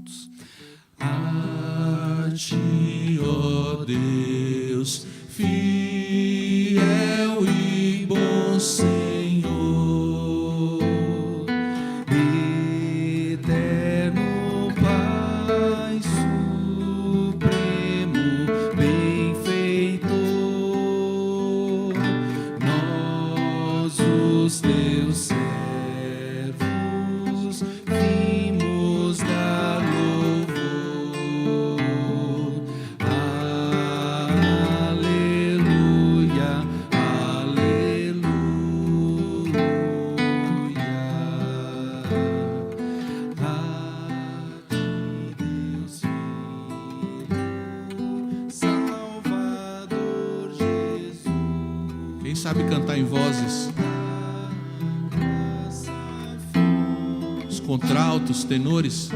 juntos. A ti, ó Deus, fiel e bom Senhor, eterno Pai supremo, benfeitor, nós os teus servos vimos dar louvor. Aleluia, aleluia. A ti, Deus Filho, Salvador Jesus. Quem sabe cantar em vozes? Os contraltos, tenores.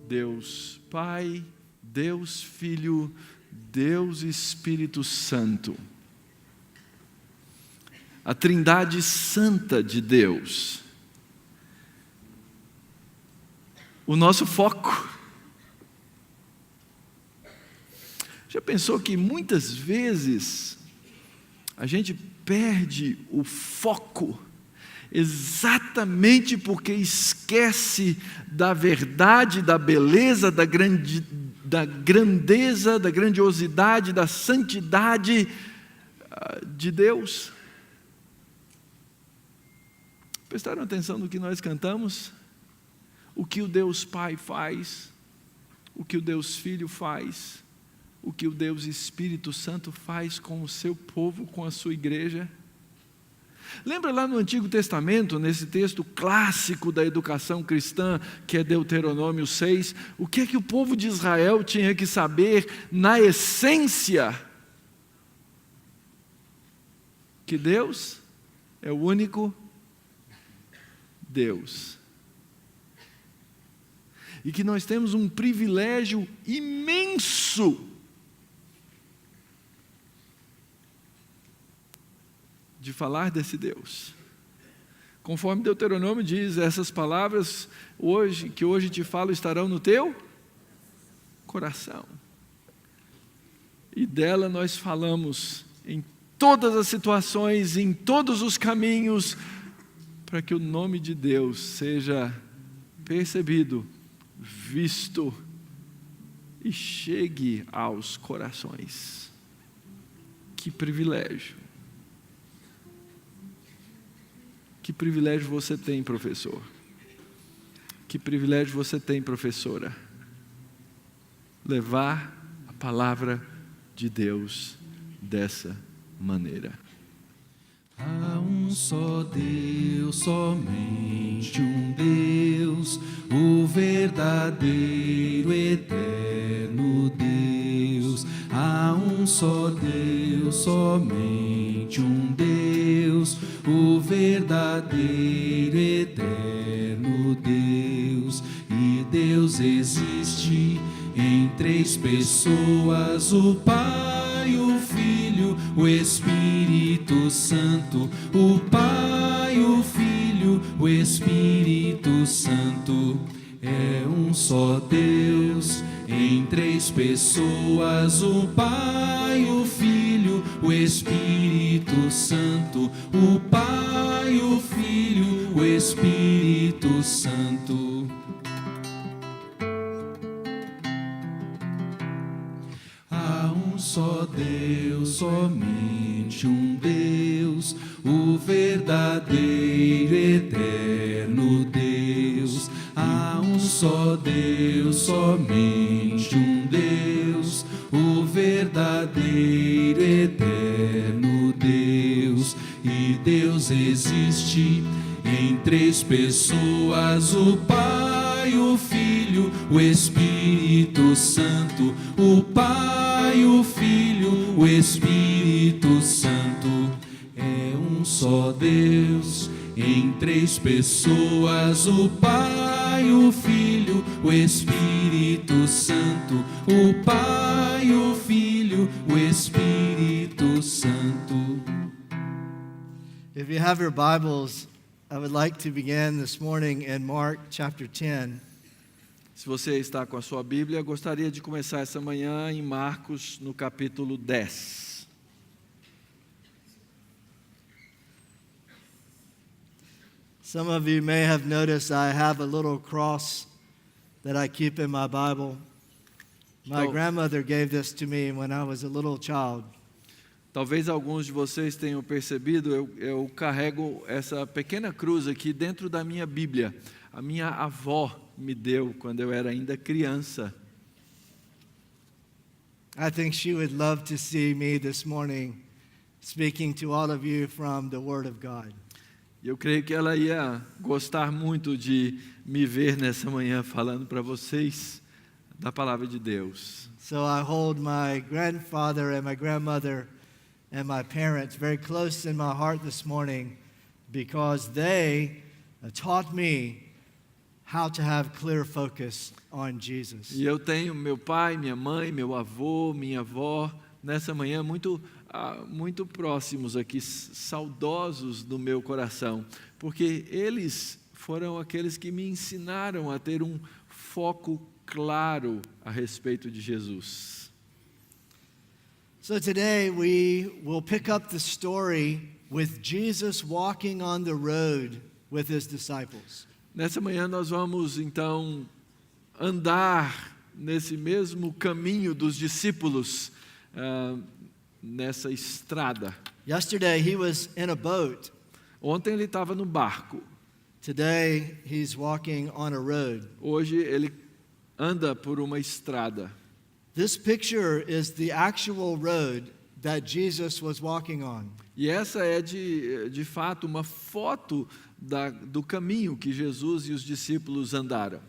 Deus Pai, Deus Filho, Deus Espírito Santo. A Trindade Santa de Deus. O nosso foco. Já pensou que muitas vezes a gente perde o foco exatamente porque esquece da verdade, da beleza, da grandeza, da grandiosidade, da santidade de Deus? Prestaram atenção no que nós cantamos? O que o Deus Pai faz, o que o Deus Filho faz, o que o Deus Espírito Santo faz com o seu povo, com a sua igreja. Lembra lá no Antigo Testamento, nesse texto clássico da educação cristã, que é Deuteronômio 6, o que é que o povo de Israel tinha que saber na essência? Que Deus é o único Deus. E que nós temos um privilégio imenso de falar desse Deus. Conforme Deuteronômio diz, essas palavras que hoje te falo estarão no teu coração. E dela nós falamos em todas as situações, em todos os caminhos, para que o nome de Deus seja percebido, visto e chegue aos corações. Que privilégio! Que privilégio você tem, professor. Que privilégio você tem, professora. Levar a palavra de Deus dessa maneira. Há um só Deus, somente um Deus. Deus, o verdadeiro eterno Deus. Há um só Deus, somente um Deus, o verdadeiro eterno Deus. E Deus existe em três pessoas: o Pai, o Filho, o Espírito Santo. O Pai, o Filho, o Espírito Santo. É um só Deus em três pessoas: o Pai, o Filho, o Espírito Santo. O Pai, o Filho, o Espírito Santo. Há um só Deus, somente um Deus, o verdadeiro eterno Deus. Há um só Deus, somente um Deus, o verdadeiro eterno Deus. E Deus existe em três pessoas: o Pai, o Filho, o Espírito Santo. O Pai, o Filho, o Espírito Santo. É um só Deus em três pessoas: o Pai, o Filho, o Espírito Santo. O Pai, o Filho, o Espírito Santo. If you have your Bibles, I would like to begin this morning in Mark chapter 10. Se você está com a sua Bíblia, gostaria de começar essa manhã em Marcos, no capítulo 10. Some of you may have noticed I have a little cross that I keep in my Bible. My grandmother gave this to me when I was a little child. Talvez alguns de vocês tenham percebido, eu carrego essa pequena cruz aqui dentro da minha Bíblia. A minha avó me deu quando eu era ainda criança. I think she would love to see me this morning speaking to all of you from the Word of God. Eu creio que ela ia gostar muito de me ver nessa manhã falando para vocês da palavra de Deus. So I hold my grandfather and my grandmother and my parents very close in my heart this morning because they taught me how to have clear focus on Jesus. E eu tenho meu pai, minha mãe, meu avô, minha avó nessa manhã muito próximos aqui, saudosos no meu coração, porque eles foram aqueles que me ensinaram a ter um foco claro a respeito de Jesus. So today we will pick up the story with Jesus walking on the road with his disciples. Nessa manhã nós vamos então andar nesse mesmo caminho dos discípulos, nessa estrada. Yesterday he was in a boat. Ontem ele estava no barco. Today he's walking on a road. Hoje ele anda por uma estrada. This picture is the actual road that Jesus was walking on. E essa é de fato uma foto do caminho que Jesus e os discípulos andaram.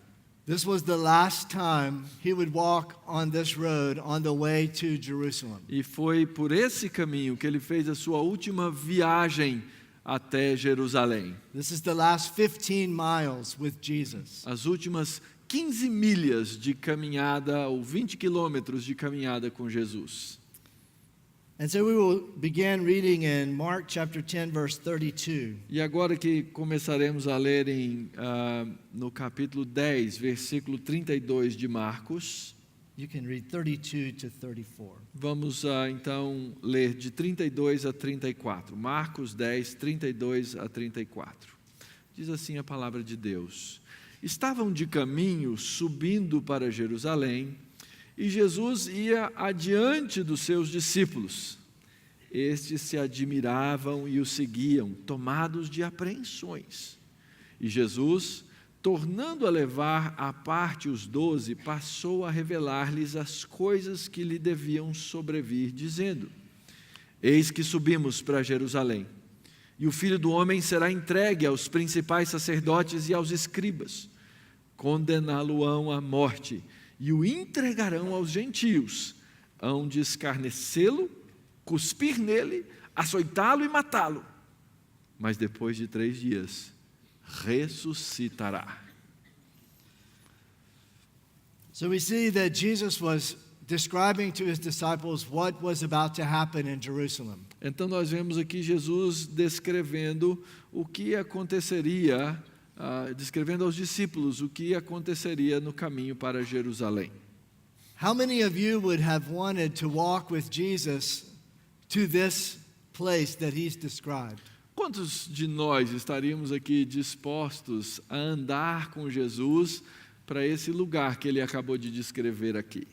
This was the last time he would walk on this road on the way to Jerusalem. E foi por esse caminho que ele fez a sua última viagem até Jerusalém. This is the last 15 miles with Jesus. As últimas 15 milhas de caminhada, ou 20 quilômetros de caminhada com Jesus. And so we will begin reading in Mark chapter 10 verse 32. E agora que começaremos a ler no capítulo 10, versículo 32 de Marcos. You can read 32 to 34. Vamos então ler de 32 a 34. Marcos 10, 32 a 34. Diz assim a palavra de Deus: Estavam de caminho subindo para Jerusalém, e Jesus ia adiante dos seus discípulos. Estes se admiravam e o seguiam, tomados de apreensões. E Jesus, tornando a levar à parte os 12, passou a revelar-lhes as coisas que lhe deviam sobrevir, dizendo: Eis que subimos para Jerusalém, e o Filho do Homem será entregue aos principais sacerdotes e aos escribas. condená-lo-ão à morte e o entregarão aos gentios. Hão de escarnecê-lo, cuspir nele, açoitá-lo e matá-lo. Mas depois de 3 dias, ressuscitará. So we see that Jesus was describing to his disciples what was about to happen in Jerusalem. Então nós vemos aqui Jesus descrevendo o que aconteceria, descrevendo aos discípulos o que aconteceria no caminho para Jerusalém. How many of you would have wanted to walk with Jesus to this place that he's described? Quantos de nós estaríamos aqui dispostos a andar com Jesus para esse lugar que ele acabou de descrever aqui?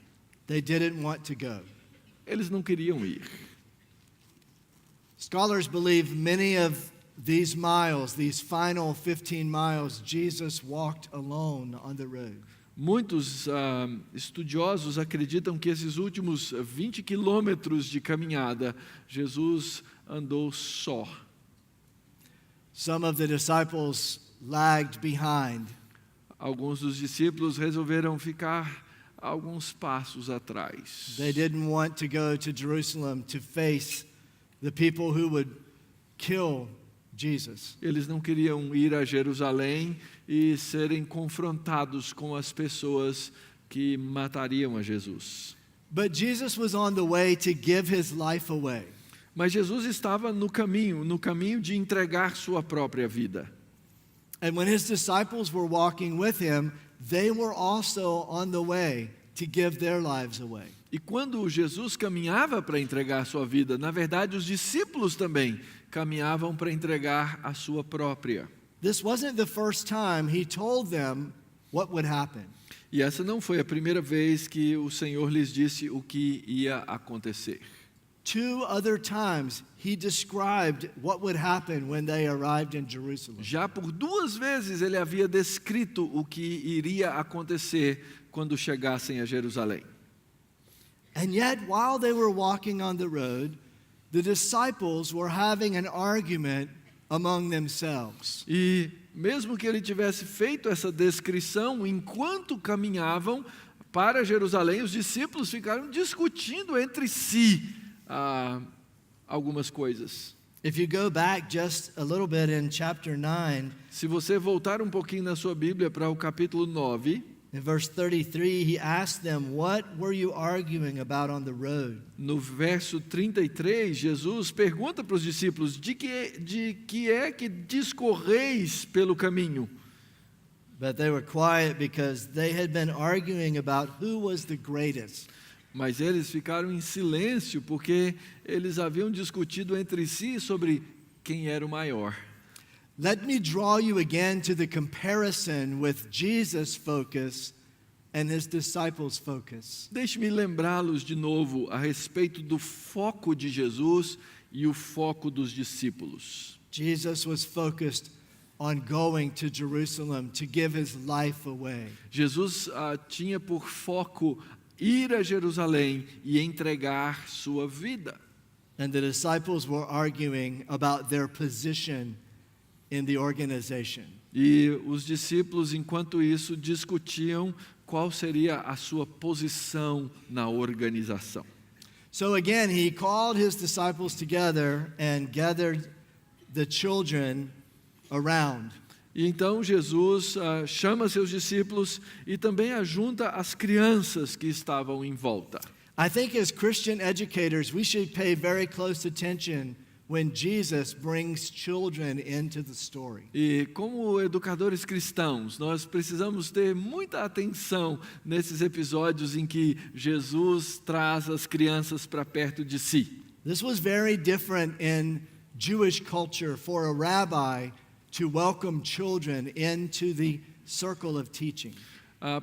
They didn't want to go. Eles não queriam ir. Scholars believe many of these miles, these final 15 miles, Jesus walked alone on the road. Muitos estudiosos acreditam que esses últimos 20 quilômetros de caminhada, Jesus andou só. Some of the disciples lagged behind. Alguns dos discípulos resolveram ficar alguns passos atrás. They didn't want to go to Jerusalem to face the people who would kill Jesus. Eles não queriam ir a Jerusalém e serem confrontados com as pessoas que matariam a Jesus. But Jesus was on the way to give his life away. Mas Jesus estava no caminho de entregar sua própria vida. And when his disciples were walking with him, they were also on the way to give their lives away. E quando Jesus caminhava para entregar sua vida, na verdade os discípulos também caminhavam para entregar a sua própria. This wasn't the first time he told them what would happen. E essa não foi a primeira vez que o Senhor lhes disse o que ia acontecer. 2 other times he described what would happen when they arrived in Jerusalem. Já por 2 vezes ele havia descrito o que iria acontecer quando chegassem a Jerusalém. And yet, while they were walking on the road, the disciples were having an argument among themselves. E mesmo que ele tivesse feito essa descrição, enquanto caminhavam para Jerusalém, os discípulos ficaram discutindo entre si algumas coisas. If you go back just a little bit in chapter 9, Se você voltar um pouquinho na sua Bíblia para o capítulo 9, in verse 33, he asked them, "What were you arguing about on the road?" no verso 33, Jesus pergunta para os discípulos: de que é que discorreis pelo caminho? But they were quiet because they had been arguing about who was the greatest. Mas eles ficaram em silêncio porque eles haviam discutido entre si sobre quem era o maior. Let me draw you again to the comparison with Jesus' focus and his disciples' focus. Deixe-me lembrá-los de novo a respeito do foco de Jesus e o foco dos discípulos. Jesus was focused on going to Jerusalem to give his life away. Jesus tinha por foco ir a Jerusalém e entregar sua vida. And the disciples were arguing about their position in the organization. E os discípulos, enquanto isso, discutiam qual seria a sua posição na organização. So again, he called his disciples together and gathered the children around. E então Jesus chama seus discípulos e também ajunta as crianças que estavam em volta. I think as Christian educators, we should pay very close attention when Jesus brings children into the story. E como educadores cristãos, nós precisamos ter muita atenção nesses episódios em que Jesus traz as crianças para perto de si. This was very different in Jewish culture for a rabbi to welcome children into the circle of teaching.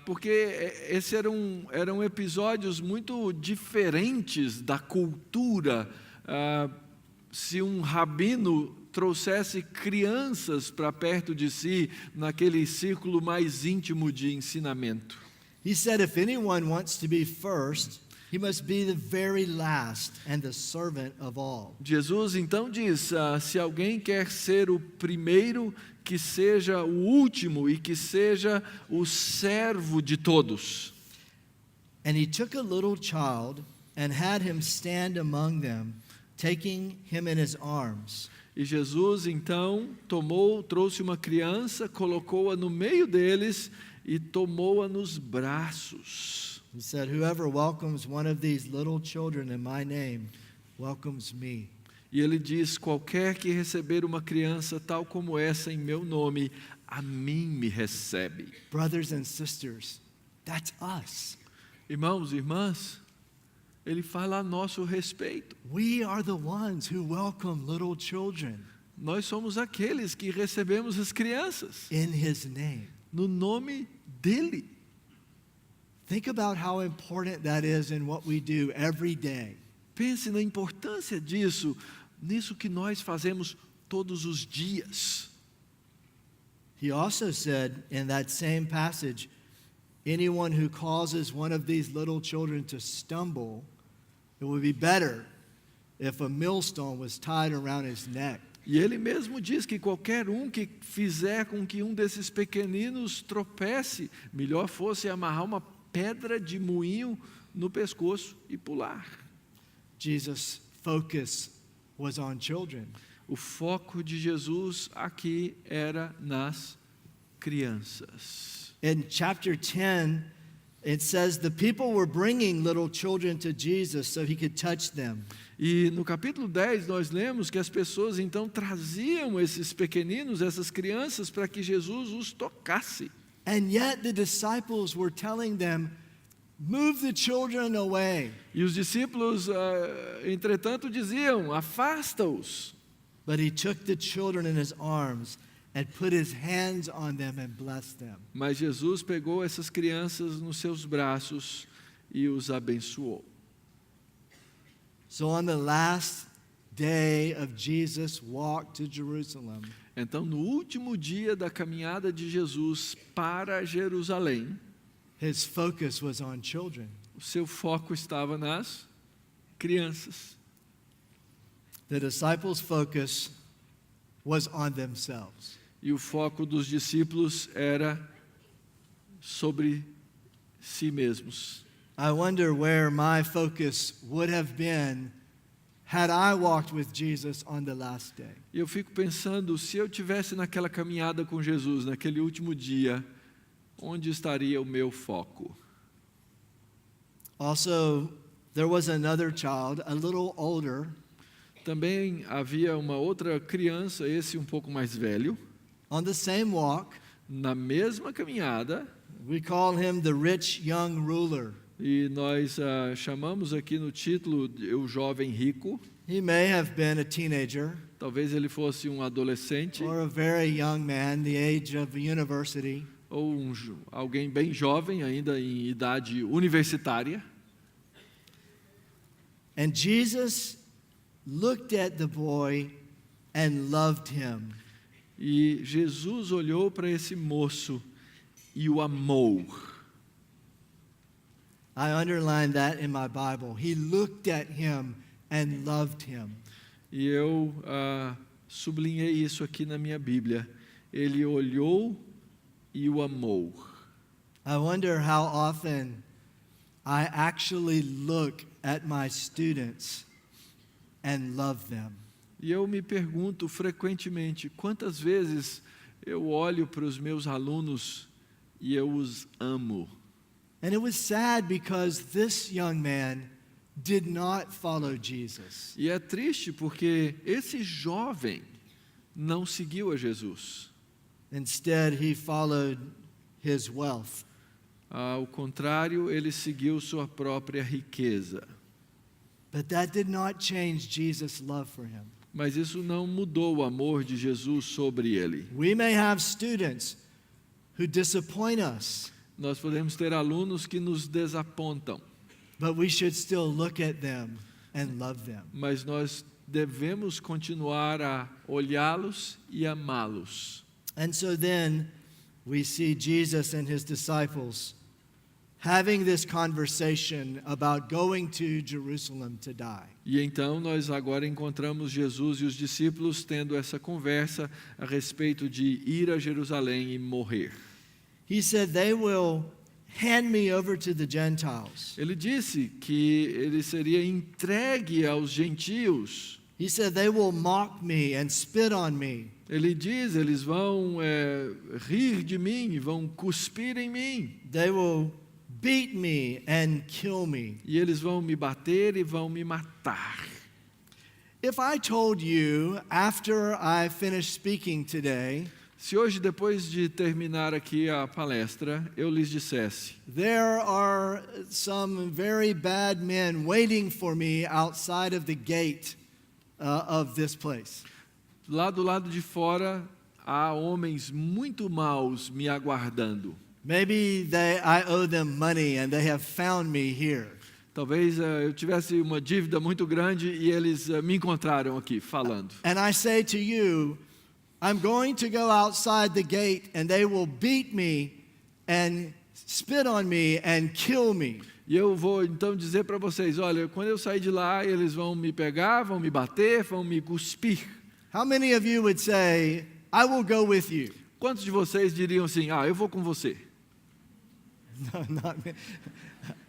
Porque esses eram episódios muito diferentes da cultura. Se um rabino trouxesse crianças para perto de si, naquele círculo mais íntimo de ensinamento. He said, if anyone wants to be first, He must be the very last and the servant of all. Jesus então diz: se alguém quer ser o primeiro, que seja o último e que seja o servo de todos. And he took a little child and had him stand among them, taking him in his arms. E Jesus então trouxe uma criança, colocou-a no meio deles e tomou-a nos braços. He said, "Whoever welcomes one of these little children in my name welcomes me." E ele diz: qualquer que receber uma criança tal como essa em meu nome, a mim me recebe. Brothers and sisters, that's us. Irmãos e irmãs, ele fala a nosso respeito. We are the ones who welcome little children Nós somos aqueles que recebemos as crianças in his name. no nome dele. Think about how important that is in what we do every day. Pense na importância disso, nisso que nós fazemos todos os dias. He also said in that same passage, anyone who causes one of these little children to stumble, it would be better if a millstone was tied around his neck. E ele mesmo diz que qualquer um que fizer com que um desses pequeninos tropece, melhor fosse amarrar uma pedra de moinho no pescoço e pular. Jesus' focus was on children. O foco de Jesus aqui era nas crianças. In chapter 10, it says the people were bringing little children to Jesus so he could touch them. E no capítulo 10 nós lemos que as pessoas então traziam esses pequeninos, essas crianças, para que Jesus os tocasse. And yet the disciples were telling them, "Move the children away." E os discípulos, entretanto, diziam: afasta-os. But he took the children in his arms and put his hands on them and blessed them. Mas Jesus pegou essas crianças nos seus braços e os abençoou. So on the last day of Jesus' walk to Jerusalem, Então, no último dia da caminhada de Jesus para Jerusalém, his focus was on children. o seu foco estava nas crianças. The disciples' focus was on themselves. E o foco dos discípulos era sobre si mesmos. I wonder where my focus would have been had I walked with Jesus on the last day. E eu fico pensando, se eu tivesse naquela caminhada com Jesus, naquele último dia, onde estaria o meu foco? Also, there was another child, a little older, Também havia uma outra criança, esse um pouco mais velho, on the same walk. na mesma caminhada, We call him the rich young ruler. e nós chamamos aqui no título o jovem rico. He may have been a teenager Talvez ele fosse um adolescente or a very young man, the age of university. ou alguém bem jovem, ainda em idade universitária. And Jesus looked at the boy and loved him. E Jesus olhou para esse moço e o amou. I underlined that in my Bible. He looked at him and loved him. E eu sublinhei isso aqui na minha Bíblia. Ele olhou e o amou. I wonder how often I actually look at my students and love them. E eu me pergunto frequentemente, quantas vezes eu olho para os meus alunos e eu os amo. And it was sad because this young man did not follow Jesus. E é triste porque esse jovem não seguiu a Jesus. Instead, he followed his wealth. Ao contrário, ele seguiu sua própria riqueza. But that did not change Jesus' love for him. Mas isso não mudou o amor de Jesus sobre ele. We may have students who disappoint us, Nós podemos ter alunos que nos desapontam, but we should still look at them and love them. mas nós devemos continuar a olhá-los e amá-los. And so then we see Jesus and his disciples having this conversation about going to Jerusalem to die. E então nós agora encontramos Jesus e os discípulos tendo essa conversa a respeito de ir a Jerusalém e morrer. He said, they will hand me over to the Gentiles. Ele disse que ele seria entregue aos gentios. He said, they will mock me and spit on me. Ele diz, eles vão rir de mim, vão cuspir em mim. They will beat me and kill me. E eles vão me bater e vão me matar. If I told you after I finished speaking today, Se hoje, depois de terminar aqui a palestra, eu lhes dissesse, there are some very bad men waiting for me outside of the gate of this place. lá do lado de fora há homens muito maus me aguardando. Maybe I owe them money and they have found me here. Talvez eu tivesse uma dívida muito grande e eles me encontraram aqui falando. And I say to you, I'm going to go outside the gate and they will beat me and spit on me and kill me. E eu vou então dizer para vocês, olha, quando eu sair de lá, eles vão me pegar, vão me bater, vão me cuspir. How many of you would say, I will go with you? Quantos de vocês diriam assim, eu vou com você? No, not me.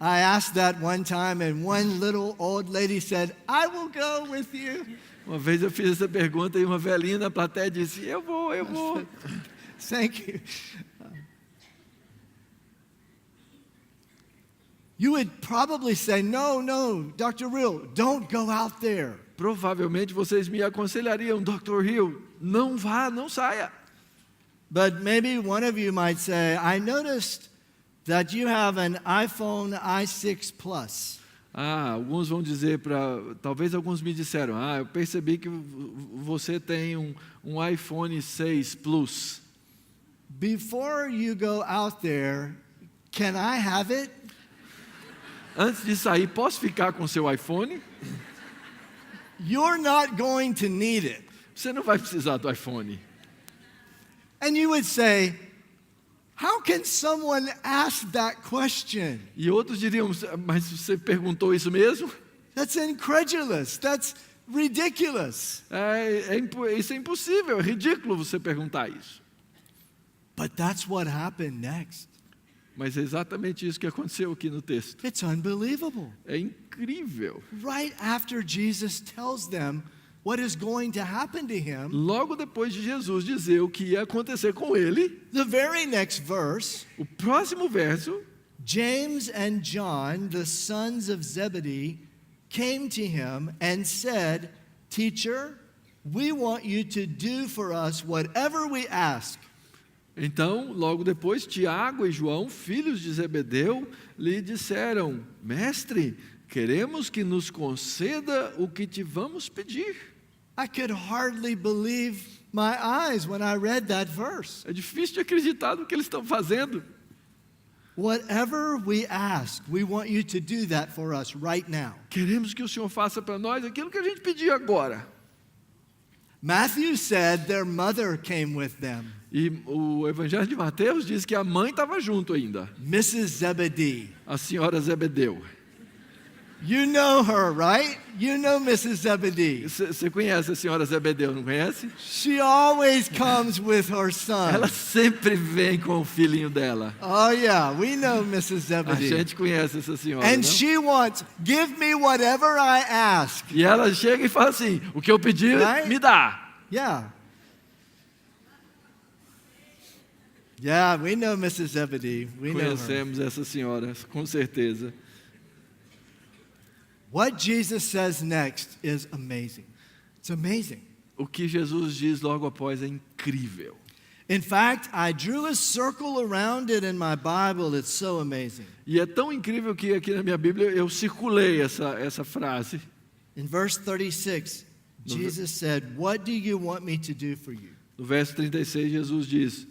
I asked that one time and one little old lady said, I will go with you. Uma vez eu fiz essa pergunta e uma velhinha na plateia disse, eu vou. Thank you. You would probably say, no, Dr. Real, don't go out there. Provavelmente vocês me aconselhariam, Dr. Hill, não vá, não saia. But maybe one of you might say, I noticed that you have an iPhone i6 Plus. Alguns vão dizer talvez alguns me disseram, eu percebi que você tem um iPhone 6 Plus. Before you go out there, can I have it? Antes de sair, posso ficar com seu iPhone? You're not going to need it. Você não vai precisar do iPhone. And you would say, how can someone ask that question? E outros diriam, mas você perguntou isso mesmo? That's incredulous. That's ridiculous. Isso é impossível, é ridículo você perguntar isso. But that's what happened next. Mas é exatamente isso que aconteceu aqui no texto. It's unbelievable. É incrível. Right after Jesus tells them what is going to happen to him, Logo depois de Jesus dizer o que ia acontecer com ele, the very next verse, o próximo verso, James and John, the sons of Zebedee, came to him and said, Teacher, we want you to do for us whatever we ask. então, logo depois, Tiago e João, filhos de Zebedeu, lhe disseram, Mestre, queremos que nos conceda o que te vamos pedir. I could hardly believe my eyes when I read that verse. É difícil de acreditar no que eles estão fazendo. Whatever we ask, we want you to do that for us right now. Queremos que o Senhor faça para nós aquilo que a gente pediu agora. Matthew said their mother came with them, E o Evangelho de Mateus diz que a mãe estava junto ainda, Mrs. Zebedee. a senhora Zebedeu. You know her, right? You know Mrs. Zebedee. Você conhece a senhora Zebedeu, não conhece? She always comes with her son. Ela sempre vem com o filhinho dela. Oh yeah, we know Mrs. A Zebedee. gente conhece essa senhora, And não? she wants, give me whatever I ask. E ela chega e fala assim, o que eu pedi, Right? me dá. Yeah. Yeah, we know Mrs. Zebedee. We know her. Conhecemos essa senhora, com certeza. What Jesus says next is amazing. It's amazing. O que Jesus diz logo após é incrível. In fact, I drew a circle around it in my Bible. It's so amazing. E é tão incrível que aqui na minha Bíblia eu circulei essa frase. In verse 36, Jesus said, What do you want me to do for you? No verso 36, Jesus diz,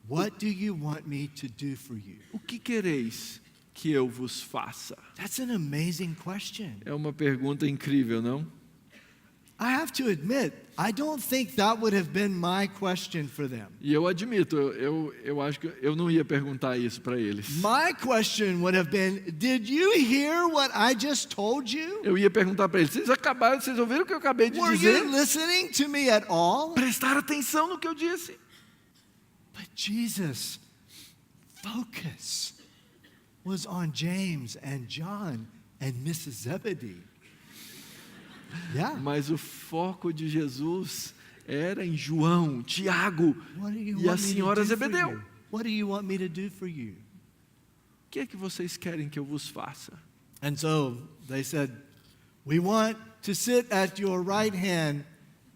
What do you want me to do for you? o que quereis que eu vos faça? That's an amazing question. É uma pergunta incrível, não? I have to admit, I don't think that would have been my question for them. E eu admito, eu acho que eu não ia perguntar isso para eles. My question would have been, did you hear what I just told you? Eu ia perguntar para eles, vocês ouviram o que eu acabei de Were dizer? you listening to me at all? Prestaram atenção no que eu disse. But Jesus' focus was on James and John and Mrs. Zebedee. Yeah. Mas o foco de Jesus era em João, Tiago What do you e a want me to senhora do for Zebedeu. you? What do you want me to do for you? O que é que vocês querem que eu vos faça? And so they said, we want to sit at your right hand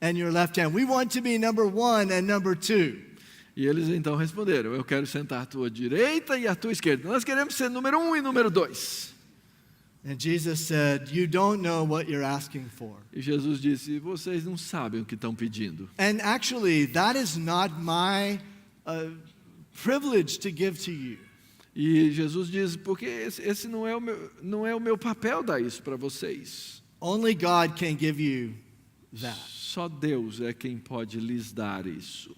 and your left hand. We want to be number 1 and number 2. E eles então responderam, eu quero sentar à tua direita e à tua esquerda. Nós queremos ser número 1 e número 2. And Jesus said, you don't know what you're asking for. E Jesus disse, vocês não sabem o que estão pedindo. And actually, that is not my privilege to give to you. E Jesus diz, porque esse não é o meu papel dar isso para vocês. Only God can give you that. Só Deus é quem pode lhes dar isso.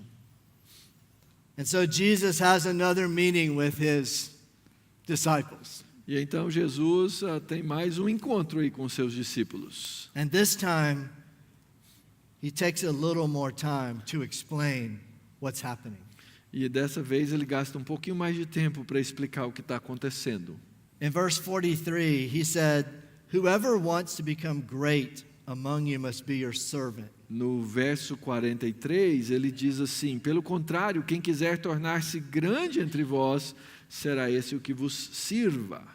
And so Jesus has another meeting with his disciples. E então Jesus tem mais um encontro aí com seus discípulos. And this time, he takes a little more time to explain what's happening. E dessa vez ele gasta um pouquinho mais de tempo para explicar o que está acontecendo. In verse 43, he said, whoever wants to become great among you must be your servant. No verso 43, ele diz assim, pelo contrário, quem quiser tornar-se grande entre vós, será esse o que vos sirva.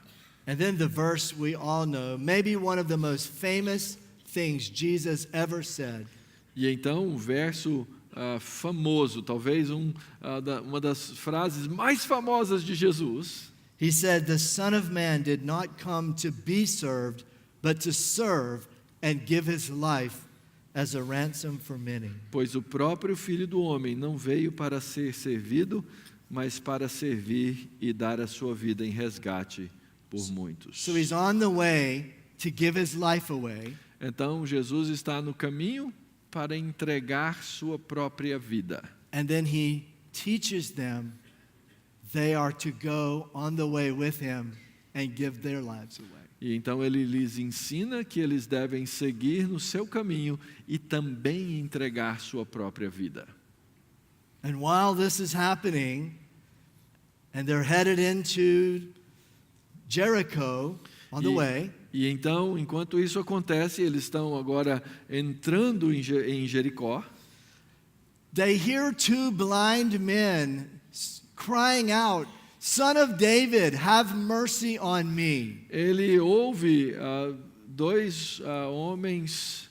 And then the verse we all know, maybe one of the most famous things Jesus ever said. E então o verso famoso, talvez uma das frases mais famosas de Jesus. He said, the Son of Man did not come to be served, but to serve and give his life as a ransom for many. Pois o próprio Filho do Homem não veio para ser servido, mas para servir e dar a sua vida em resgate por muitos. So he's on the way to give his life away. Então Jesus está no caminho para entregar sua própria vida. And then he teaches them they are to go on the way with him and give their lives away. E então ele lhes ensina que eles devem seguir no seu caminho e também entregar sua própria vida. And while this is happening, and they're headed into Jericho on the way. E então, enquanto isso acontece, eles estão agora entrando em Jericó. They hear 2 blind men crying out, Son of David, have mercy on me. Ele ouve 2 homens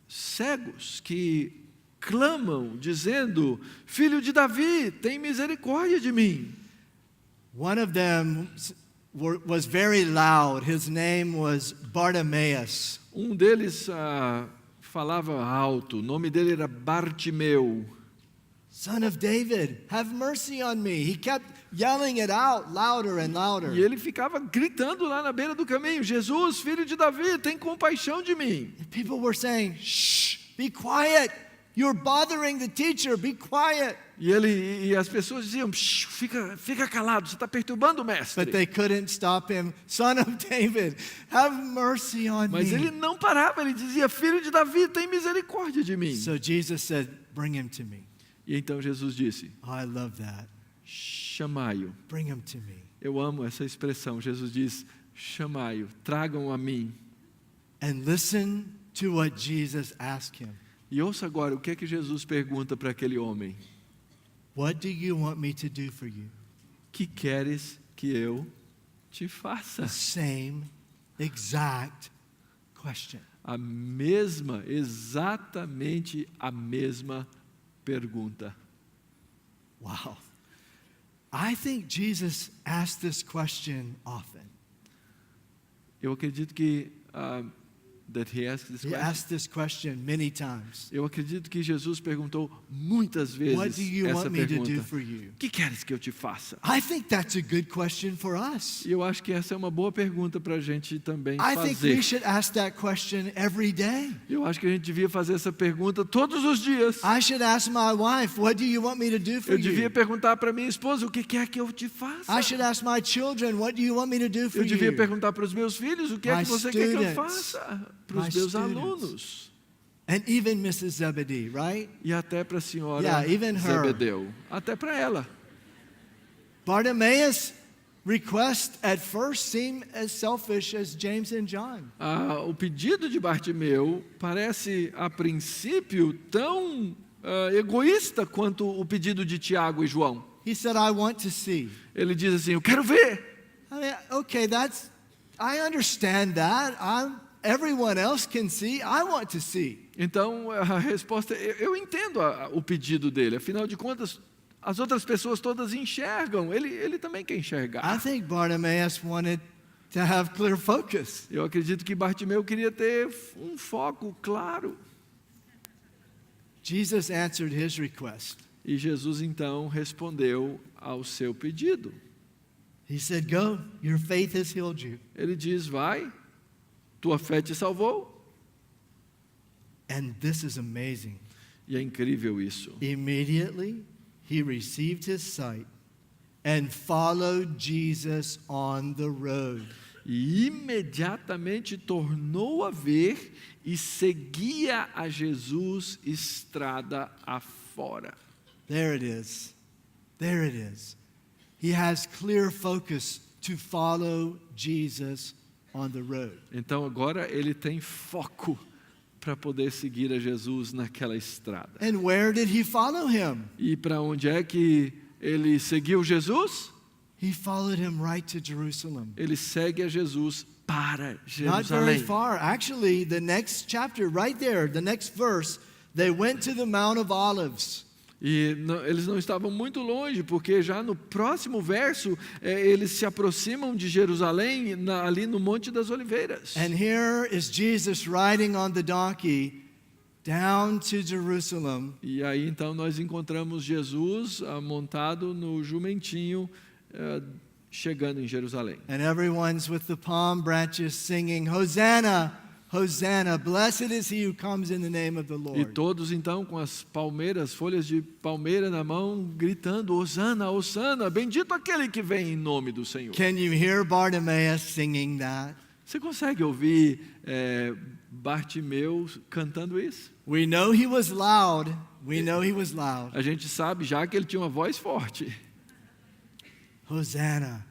cegos que clamam, dizendo, Filho de Davi, tem misericórdia de mim. One of them was very loud. His name was Bartimaeus. Deles falava alto, o nome dele era Bartimeu. Son of David, have mercy on me. He kept yelling it out louder and louder. E ele ficava gritando lá na beira do caminho, Jesus, filho de Davi, tem compaixão de mim. And people were saying, shh, be quiet. You're bothering the teacher, be quiet. E as pessoas diziam, fica calado, você está perturbando o mestre. But they couldn't stop him. Son of David, have mercy on Mas me. ele não parava, ele dizia, filho de Davi, tem misericórdia de mim. So Jesus said, bring him to me. E então Jesus disse, I love that. chamai-o. Bring him to me. Eu amo essa expressão. Jesus diz, chamai-o, tragam a mim. And listen to what Jesus asked him. E ouça agora o que é que Jesus pergunta para aquele homem. What do you want me to do for you? Que queres que eu te faça? The same exact question. Exatamente a mesma pergunta. Wow. I think Jesus asked this question often. Eu acredito que that he asked this He question? asked this question many times. Eu acredito que Jesus perguntou muitas What vezes do you essa want me to do pergunta. for you? O que queres que eu te faça? I think that's a good question for us. E eu acho que essa é uma boa pergunta para a gente também I think we fazer. should ask that question every day. Eu acho que a gente devia fazer essa pergunta todos os dias. I should ask my wife, what do you want me to do for Eu devia you? perguntar para minha esposa, o que quer que eu te faça? I should ask my children, what do you want me to do for Eu devia you? perguntar para os meus filhos, o que é My que você quer que eu students. faça? Para My os meus students. alunos. And even Mrs. Zebedee, right? E até para a senhora Yeah, even her. Zebedeu. Até para ela. Bartimaeus' request at first seemed as selfish as James and John. O pedido de Bartimeu parece, a princípio, tão egoísta quanto o pedido de Tiago e João. He said, I want to see. Ele diz assim, eu quero ver. I mean, okay, I understand that. Everyone else can see. I want to see. Então, a resposta, eu entendo o pedido dele. Afinal de contas, as outras pessoas todas enxergam. Ele também quer I enxergar. think Bartimaeus wanted to have clear focus. Eu acredito que Bartimeu queria ter um foco claro. Jesus answered his request. E Jesus, então, respondeu ao seu pedido. He said, go, your faith has healed you. Ele diz, vai, tua fé te salvou. And this is amazing. E é incrível isso. Immediately, he received his sight and followed Jesus on the road. E imediatamente tornou a ver e seguia a Jesus estrada afora. There it is. There it is. He has clear focus to follow Jesus on the road. Então agora ele tem foco para poder seguir a Jesus naquela estrada. And where did he follow him? E para onde é que ele seguiu Jesus? He followed him right to Jerusalem. Ele segue a Jesus para Not very Jerusalém. far. Actually, the next chapter, right there, the next verse, they went to the Mount of Olives. E eles não estavam muito longe, porque já no próximo verso, eles se aproximam de Jerusalém, ali no Monte das Oliveiras. And here is Jesus riding on the donkey down to Jerusalem. E aí então nós encontramos Jesus montado no jumentinho, chegando em Jerusalém. And everyone's with the palm branches singing, Hosanna, Hosanna, blessed is he who comes in the name of the E Lord. todos então com as palmeiras, folhas de palmeira na mão, gritando, Hosana, Hosana, bendito aquele que vem em nome do Senhor. Can you hear Bartimaeus singing that? Você consegue ouvir Bartimeu cantando isso? We know he was loud. We know he was loud. A gente sabe já que ele tinha uma voz forte. Hosanna.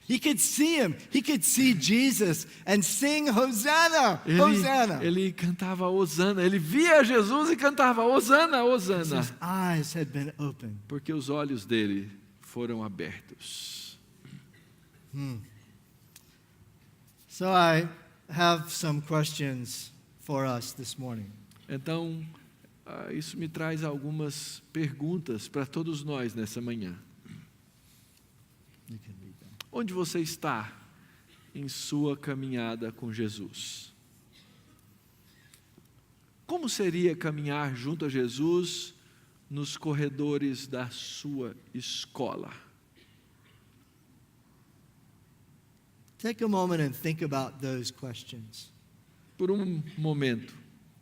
He could see him. He could see Jesus and sing Hosanna, Hosanna. Ele cantava Hosana, ele via Jesus e cantava Hosana, Hosana. His eyes had been opened. Porque os olhos dele foram abertos. So I have some questions for us this morning. Então, isso me traz algumas perguntas para todos nós nessa manhã. You can read them. Onde você está em sua caminhada com Jesus? Como seria caminhar junto a Jesus nos corredores da sua escola? Take a moment and think about those questions. Por um momento,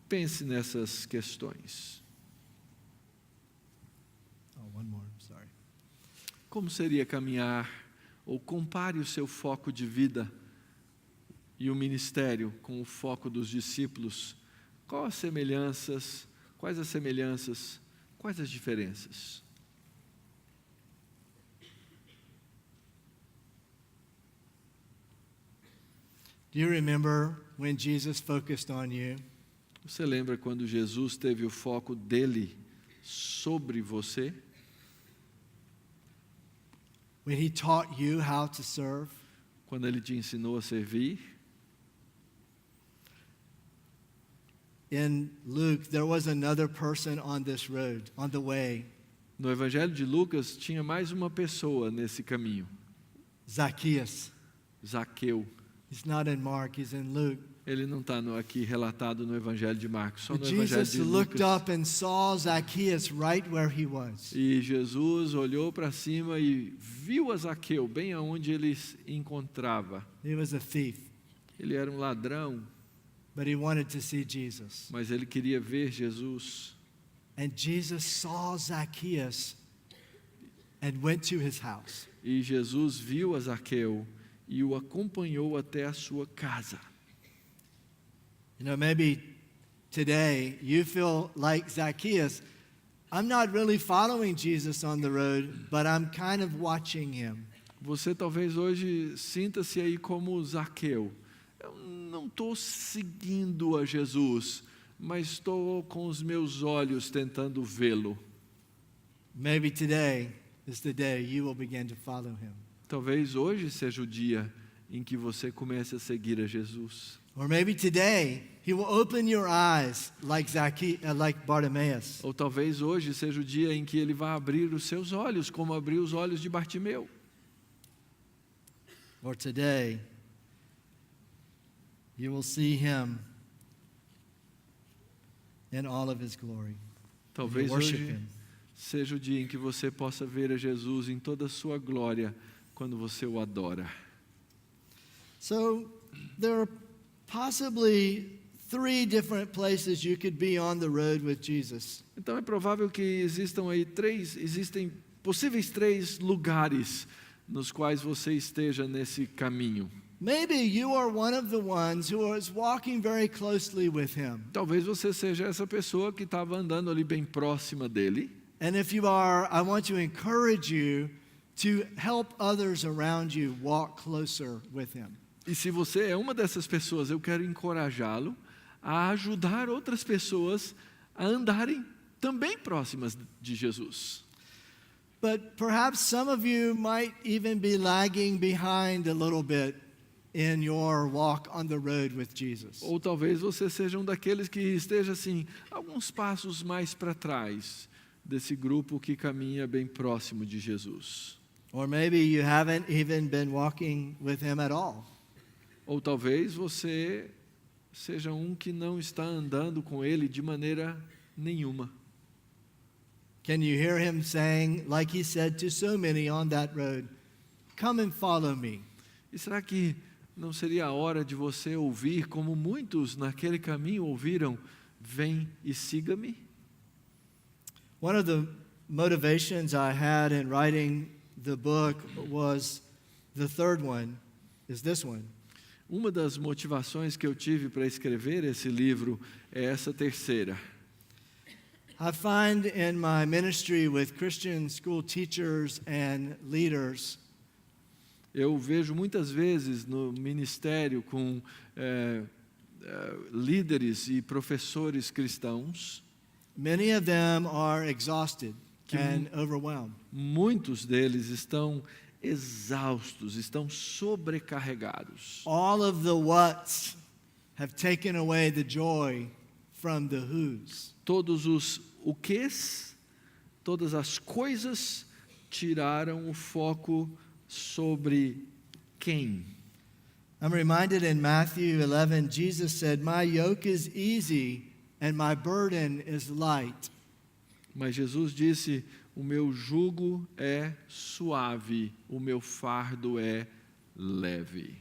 pense nessas questões. Oh, one more, sorry. Como seria caminhar, ou compare o seu foco de vida e o ministério com o foco dos discípulos? Quais as semelhanças, quais as diferenças? Do you remember when Jesus focused on you? Você lembra quando Jesus teve o foco dele sobre você? When he taught you how to serve? Quando ele te ensinou a servir? In Luke, there was another person on this road, on the way, No Evangelho de Lucas tinha mais uma pessoa nesse caminho, Zacchaeus. Zaqueu. He's not in Mark, he's in Luke. Ele não está aqui relatado no Evangelho de Marcos, só But no Evangelho Jesus de looked Lucas. up and saw Zacchaeus right where he was. E Jesus olhou para cima e viu a Zaqueu bem aonde ele se encontrava. He was a thief, Ele era um ladrão, but he wanted to see Jesus. mas ele queria ver Jesus. And Jesus saw Zacchaeus and went to his house. E Jesus viu a Zaqueu e o acompanhou até a sua casa. You know, maybe today you feel like Zacchaeus. I'm not really following Jesus on the road, but I'm kind of watching him. Você talvez hoje sinta-se aí como Zaqueu. Eu não estou seguindo a Jesus, mas estou com os meus olhos tentando vê-lo. Maybe today is the day you will begin to follow him. Talvez hoje seja o dia em que você comece a seguir a Jesus. Or maybe today he will open your eyes like Bartimaeus. Ou talvez hoje seja o dia em que ele vai abrir os seus olhos, como abriu os olhos de Bartimeu. Or today you will see him in all of his glory. Talvez Worship hoje him. seja o dia em que você possa ver a Jesus em toda a sua glória quando você o adora. So there are possibly 3 different places you could be on the road with Jesus. Então é provável que existem possíveis 3 lugares nos quais você esteja nesse caminho. Maybe you are one of the ones who is walking very closely with him. Talvez você seja essa pessoa que estava andando ali bem próxima dele. And if you are, I want to encourage you to help others around you walk closer with him. E se você é uma dessas pessoas, eu quero encorajá-lo a ajudar outras pessoas a andarem também próximas de Jesus. But perhaps some of you might even be lagging behind a little bit in your walk on the road with Jesus. Ou talvez você seja um daqueles que esteja assim, alguns passos mais para trás desse grupo que caminha bem próximo de Jesus. Or maybe you haven't even been walking with him at all. Ou talvez você seja um que não está andando com ele de maneira nenhuma. Can you hear him saying, like he said to so many on that road, "Come and follow me"? E será que não seria a hora de você ouvir, como muitos naquele caminho ouviram, vem e siga-me? One of the motivations I had in writing the book was the third one, is this one. Uma das motivações que eu tive para escrever esse livro é essa terceira. I find in my ministry with Christian school teachers and leaders Eu vejo muitas vezes no ministério com líderes e professores cristãos, many of them are exhausted Que and overwhelmed. muitos deles estão exaustos, estão sobrecarregados. All of the whats have taken away the joy from the whos. Todos os o quês, todas as coisas tiraram o foco sobre quem. I'm reminded in Matthew 11, Jesus said, "My yoke is easy and my burden is light." Mas Jesus disse: o meu jugo é suave, o meu fardo é leve.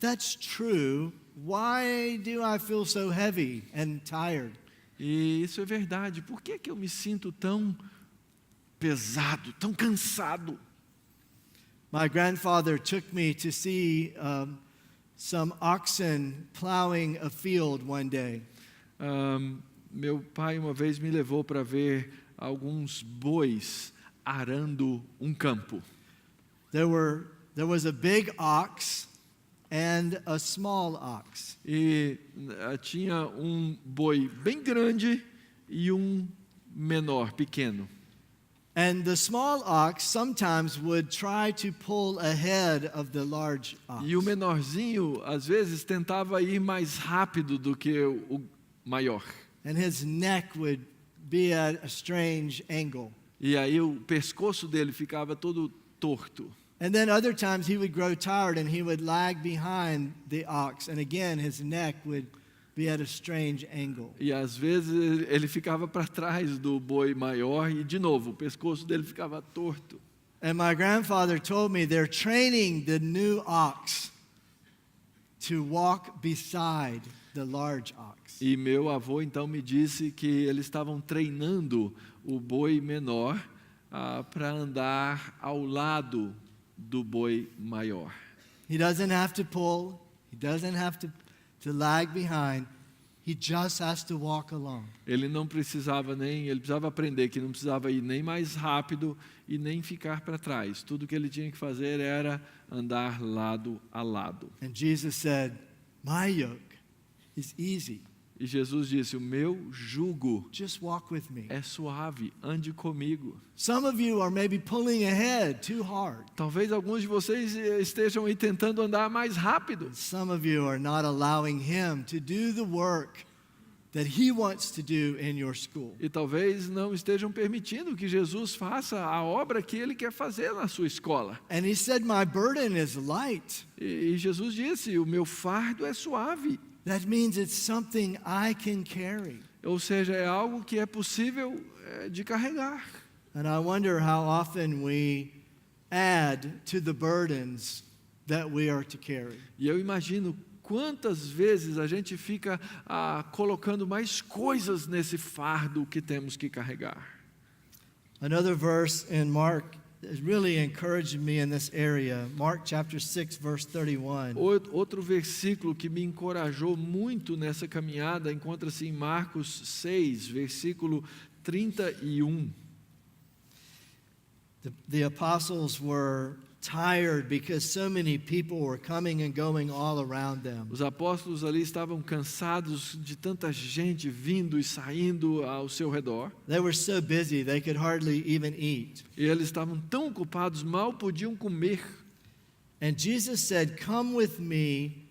That's true. Why do I feel so heavy and tired? E isso é verdade. Por que que eu me sinto tão pesado, tão cansado? My grandfather took me to see some oxen plowing a field one day. Meu pai uma vez me levou para ver alguns bois arando um campo. There was a big ox and a small ox. E tinha um boi bem grande e um menor, pequeno. And the small ox sometimes would try to pull ahead of the large ox. E o menorzinho, às vezes, tentava ir mais rápido do que o maior. And his neck would be at a strange angle. E aí o pescoço dele ficava todo torto. And then other times he would grow tired and he would lag behind the ox. And again, his neck would be at a strange angle. E às vezes ele ficava para trás do boi maior e, de novo, o pescoço dele ficava torto. And my grandfather told me they're training the new ox to walk beside the large ox. E meu avô então me disse que eles estavam treinando o boi menor para andar ao lado do boi maior. He doesn't have to pull. He doesn't have to lag behind. He just has to walk along. Ele precisava aprender que não precisava ir nem mais rápido e nem ficar para trás. Tudo que ele tinha que fazer era andar lado a lado. And Jesus said, "My yoke is easy. E Jesus disse: o meu jugo Just walk with me." é suave, ande comigo. Some of you are maybe pulling ahead too hard. Talvez alguns de vocês estejam aí tentando andar mais rápido. Some of you are not allowing him to do the work that he wants to do in your school. E talvez não estejam permitindo que Jesus faça a obra que ele quer fazer na sua escola. And he said, "My burden is light." E Jesus disse: o meu fardo é suave. That means it's something I can carry. Ou seja, é algo que é possível de carregar. And I wonder how often we add to the burdens that we are to carry. E eu imagino quantas vezes a gente fica colocando mais coisas nesse fardo que temos que carregar. Another verse in Mark has really encouraged me in this area. Mark chapter 6 verse 31. Outro versículo que me encorajou muito nessa caminhada encontra-se em Marcos 6, versículo 31. The apostles were tired because so many people were coming and going all around them. Os apóstolos ali estavam cansados de tanta gente vindo e saindo ao seu redor. They were so busy they could hardly even eat. E eles estavam tão ocupados, mal podiam comer. And Jesus said, "Come with me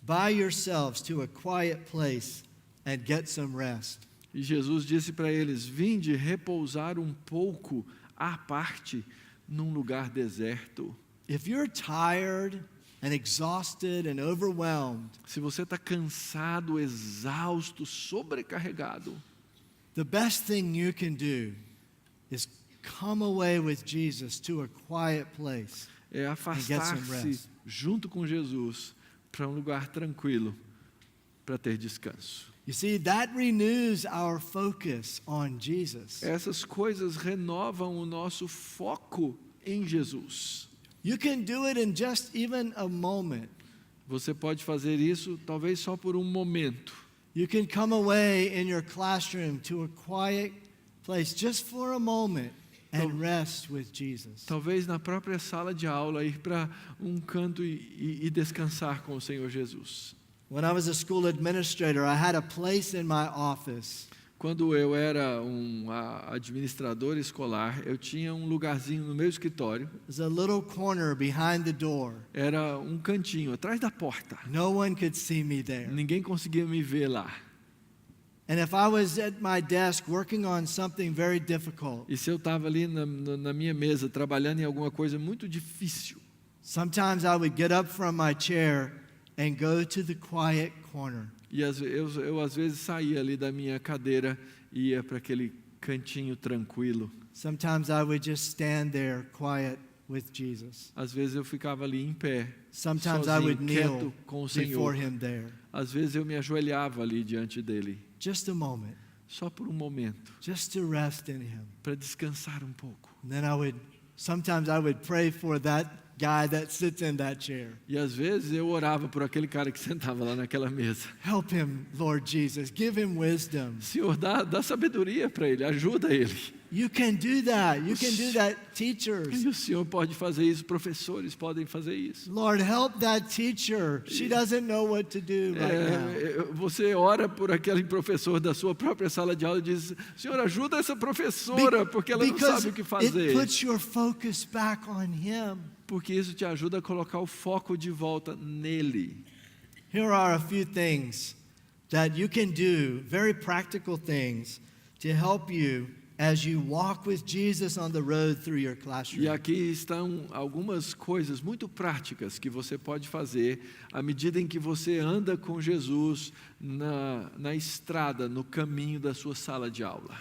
by yourselves to a quiet place and get some rest." E Jesus disse para eles: vinde repousar um pouco à parte num lugar deserto. If you're tired and exhausted and overwhelmed, Se você está cansado, exausto, sobrecarregado, the best thing you can do is come away with Jesus to a quiet place. é afastar-se junto com Jesus para um lugar tranquilo para ter descanso. You see, that renews our focus on Jesus. Essas coisas renovam o nosso foco em Jesus. You can do it in just even a moment. Você pode fazer isso talvez só por um momento. You can come away in your classroom to a quiet place just for a moment and rest with Jesus. Talvez na própria sala de aula ir para um canto e descansar com o Senhor Jesus. When I was a school administrator, I had a place in my office. Quando eu era administrador escolar, eu tinha um lugarzinho no meu escritório. There's a little corner behind the door. Era um cantinho atrás da porta. No one could see me there. Ninguém conseguia me ver lá. And if I was at my desk working on something very difficult, E se eu estava ali na minha mesa trabalhando em alguma coisa muito difícil, sometimes I would get up from my chair and go to the quiet corner. e eu às vezes saía ali da minha cadeira e ia para aquele cantinho tranquilo. Sometimes I would just stand there quiet with Jesus. Às vezes eu ficava ali em pé, Sometimes I would sozinho, kneel quieto com o before Senhor. him there. Às vezes eu me ajoelhava ali diante dele, Just a moment, só por um momento, just to rest in him. para descansar um pouco. And then sometimes I would pray for that guy that sits in that chair. E às vezes eu orava por aquele cara que sentava lá naquela mesa. Help him, Lord Jesus. Give him wisdom. Senhor, dá sabedoria para ele, ajuda ele. You can do that. You can do that, teachers. E o Senhor pode fazer isso, professores podem fazer isso. Lord, help that teacher. She doesn't know what to do right now. Você ora por aquele professor da sua própria sala de aula e diz: Senhor, ajuda essa professora, porque ela não Because sabe o que it fazer. puts your focus back on him. Porque isso te ajuda a colocar o foco de volta nele. Here are a few things that you can do, very practical things, to help you as you walk with Jesus on the road through your E classroom. aqui estão algumas coisas muito práticas que você pode fazer à medida em que você anda com Jesus na estrada, no caminho da sua sala de aula.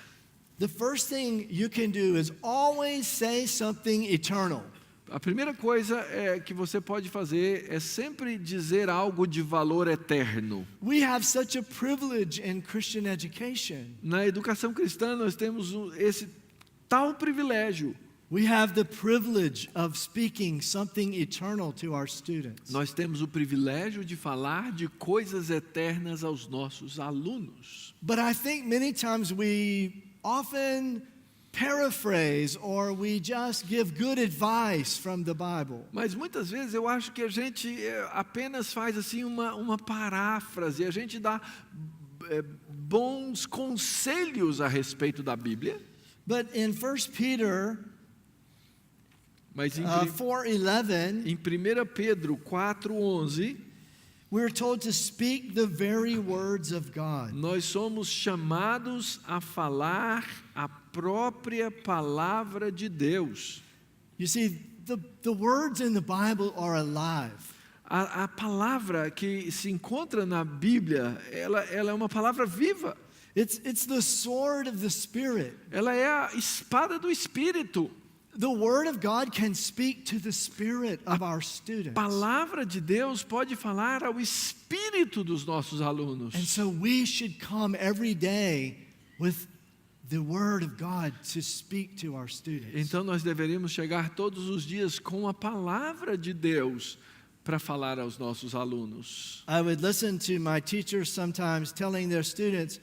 The first thing you can do is always say something eternal. A primeira coisa que você pode fazer é sempre dizer algo de valor eterno. We have such a privilege in Christian education. Na educação cristã nós temos esse tal privilégio. We have the privilege of speaking something eternal to our students. Nós temos o privilégio de falar de coisas eternas aos nossos alunos. But I think many times we often paraphrase or we just give good advice from the Bible. Mas muitas vezes eu acho que a gente apenas faz assim uma paráfrase, a gente dá bons conselhos a respeito da Bíblia. But in 1 Peter Mas em 4:11, 1 Pedro 4:11, we're told to speak the very words of God. nós somos chamados a falar a própria palavra de Deus. You see, the words in the Bible are alive. A palavra que se encontra na Bíblia, ela é uma palavra viva. It's the sword of the Spirit. Ela é a espada do Espírito. The Word of God can speak to the spirit of our A students. palavra de Deus pode falar ao espírito dos nossos alunos. And so we should come every day with the Word of God to speak to our students. Então nós deveríamos chegar todos os dias com a palavra de Deus para falar aos nossos alunos. I would listen to my teachers sometimes telling their students,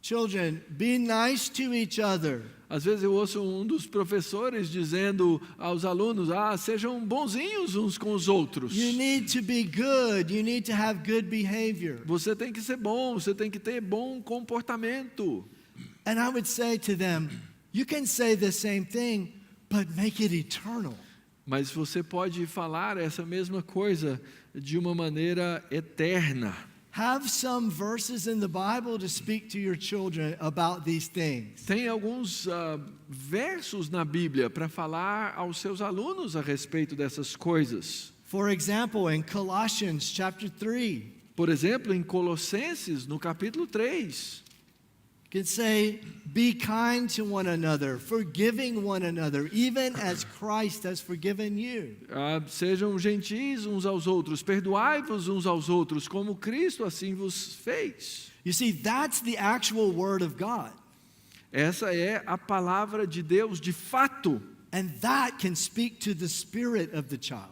"Children, be nice to each other." Às vezes eu ouço um dos professores dizendo aos alunos: sejam bonzinhos uns com os outros. You need to be good. You need to have good behavior. Você tem que ser bom, você tem que ter bom comportamento. And I would say to them, you can say the same thing, but make it eternal. Mas você pode falar essa mesma coisa de uma maneira eterna. Have some verses in the Bible to speak to your children about these things. Tem alguns versos na Bíblia para falar aos seus alunos a respeito dessas coisas. For example, in Colossians chapter 3, Por exemplo, em Colossenses, no capítulo 3, you can say, be kind to one another, forgiving one another, even as Christ has forgiven you. sejam gentis uns aos outros, perdoai-vos uns aos outros, como Cristo assim vos fez. You see, that's the actual word of God. Essa é a palavra de Deus de fato. And that can speak to the spirit of the child,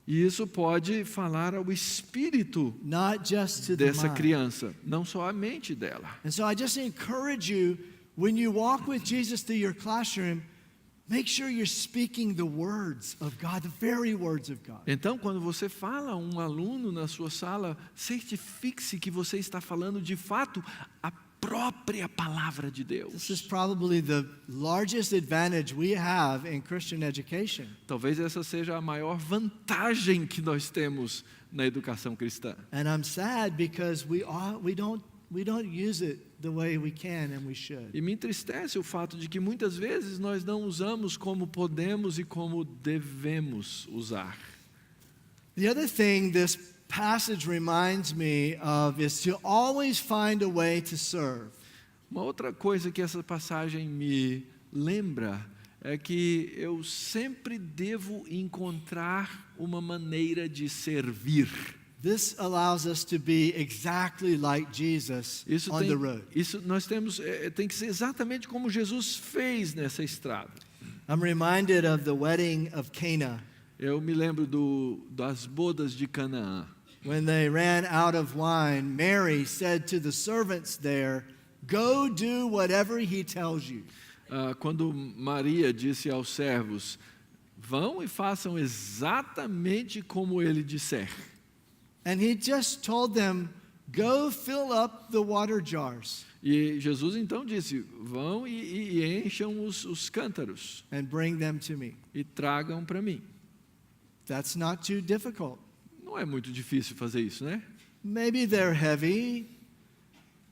E isso pode falar ao espírito not just to the dessa mind. criança, não só a mente dela. And so I just encourage you, when you walk with Jesus through your classroom, make sure you're speaking the words of God, the very words of God. Então, quando você fala a um aluno na sua sala, certifique-se que você está falando de fato a própria palavra de This Deus. is probably the largest advantage we have in Christian education. Talvez essa seja a maior vantagem que nós temos na educação cristã. And I'm sad because we don't use it the way we can and we should. E me entristece o fato de que muitas vezes nós não usamos como podemos e como devemos usar. The other thing this passage reminds me of is to always find a way to serve. Uma outra coisa que essa passagem me lembra é que eu sempre devo encontrar uma maneira de servir. This allows us to be exactly like Jesus on the road. Tem que ser exatamente como Jesus fez nessa estrada. I'm reminded of the wedding of Cana. Eu me lembro das bodas de Canaã. When they ran out of wine, Mary said to the servants there, "Go do whatever he tells you." Quando Maria disse aos servos: vão e façam exatamente como ele disser. And he just told them, "Go fill up the water jars E Jesus então disse: vão e encham os cântaros and bring them to me." e tragam para mim. That's not too difficult. Não é muito difícil fazer isso, né? Maybe they're heavy,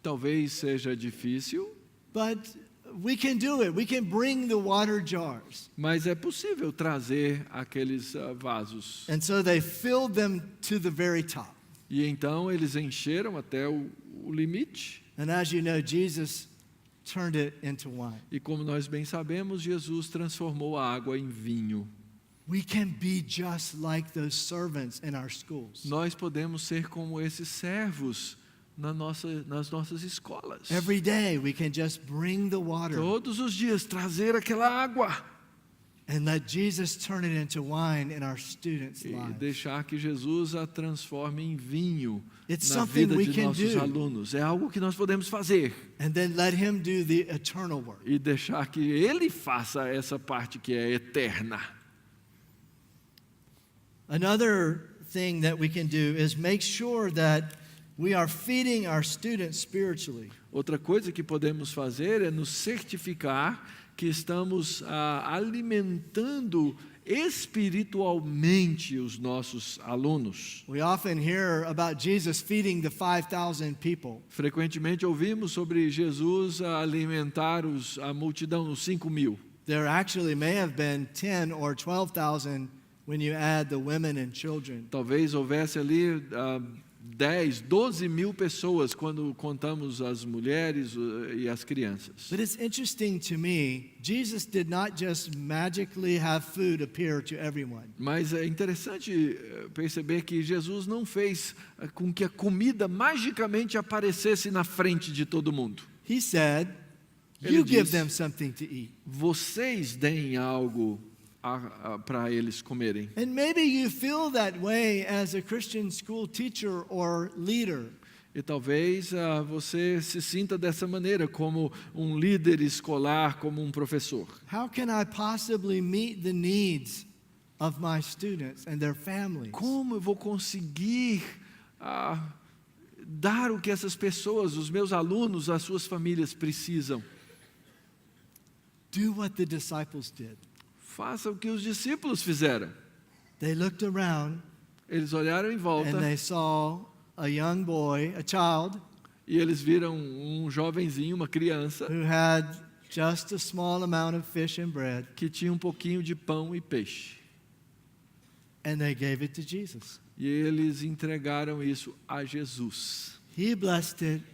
Talvez seja difícil, but we can do it. We can bring the water jars. Mas é possível trazer aqueles vasos. And so they filled them to the very top. E então eles encheram até o limite. And as you know, Jesus turned it into wine. E como nós bem sabemos, Jesus transformou a água em vinho. We can be just like those servants in our schools. Nós podemos ser como esses servos nas nossas escolas. Every day we can just bring the water Todos os dias trazer aquela água and let Jesus turn it into wine in our students' e lives. deixar que Jesus a transforme em vinho It's na something vida we de can nossos do. alunos. É algo que nós podemos fazer And then let him do the eternal work. e deixar que Ele faça essa parte que é eterna. Another thing that we can do is make sure that we are feeding our students spiritually. Outra coisa que podemos fazer é nos certificar que estamos alimentando espiritualmente os nossos alunos. We often hear about Jesus feeding the 5,000 people. Frequentemente ouvimos sobre Jesus alimentar a multidão, os 5.000. There actually may have been 10 or 12,000 when you add the women and children. Talvez houvesse ali 10, 12 mil pessoas quando contamos as mulheres e as crianças. But it's interesting to me, Jesus did not just magically have food appear to everyone. Mas é interessante perceber que Jesus não fez com que a comida magicamente aparecesse na frente de todo mundo. He said, Ele you give disse, them something to eat. Vocês deem algo para eles comerem. And maybe you feel that way as a Christian school teacher or leader. E talvez você se sinta dessa maneira como um líder escolar, como um professor. How can I possibly meet the needs of my students and their families? Como eu vou conseguir dar o que essas pessoas, os meus alunos, as suas famílias precisam? Do what the disciples did. Faça o que os discípulos fizeram. They looked around Eles olharam em volta and they saw a young boy, a child, e eles viram um jovenzinho, uma criança, who had just a small amount of fish and bread, que tinha um pouquinho de pão e peixe. and they gave it to Jesus. E eles entregaram isso a Jesus. He blessed it,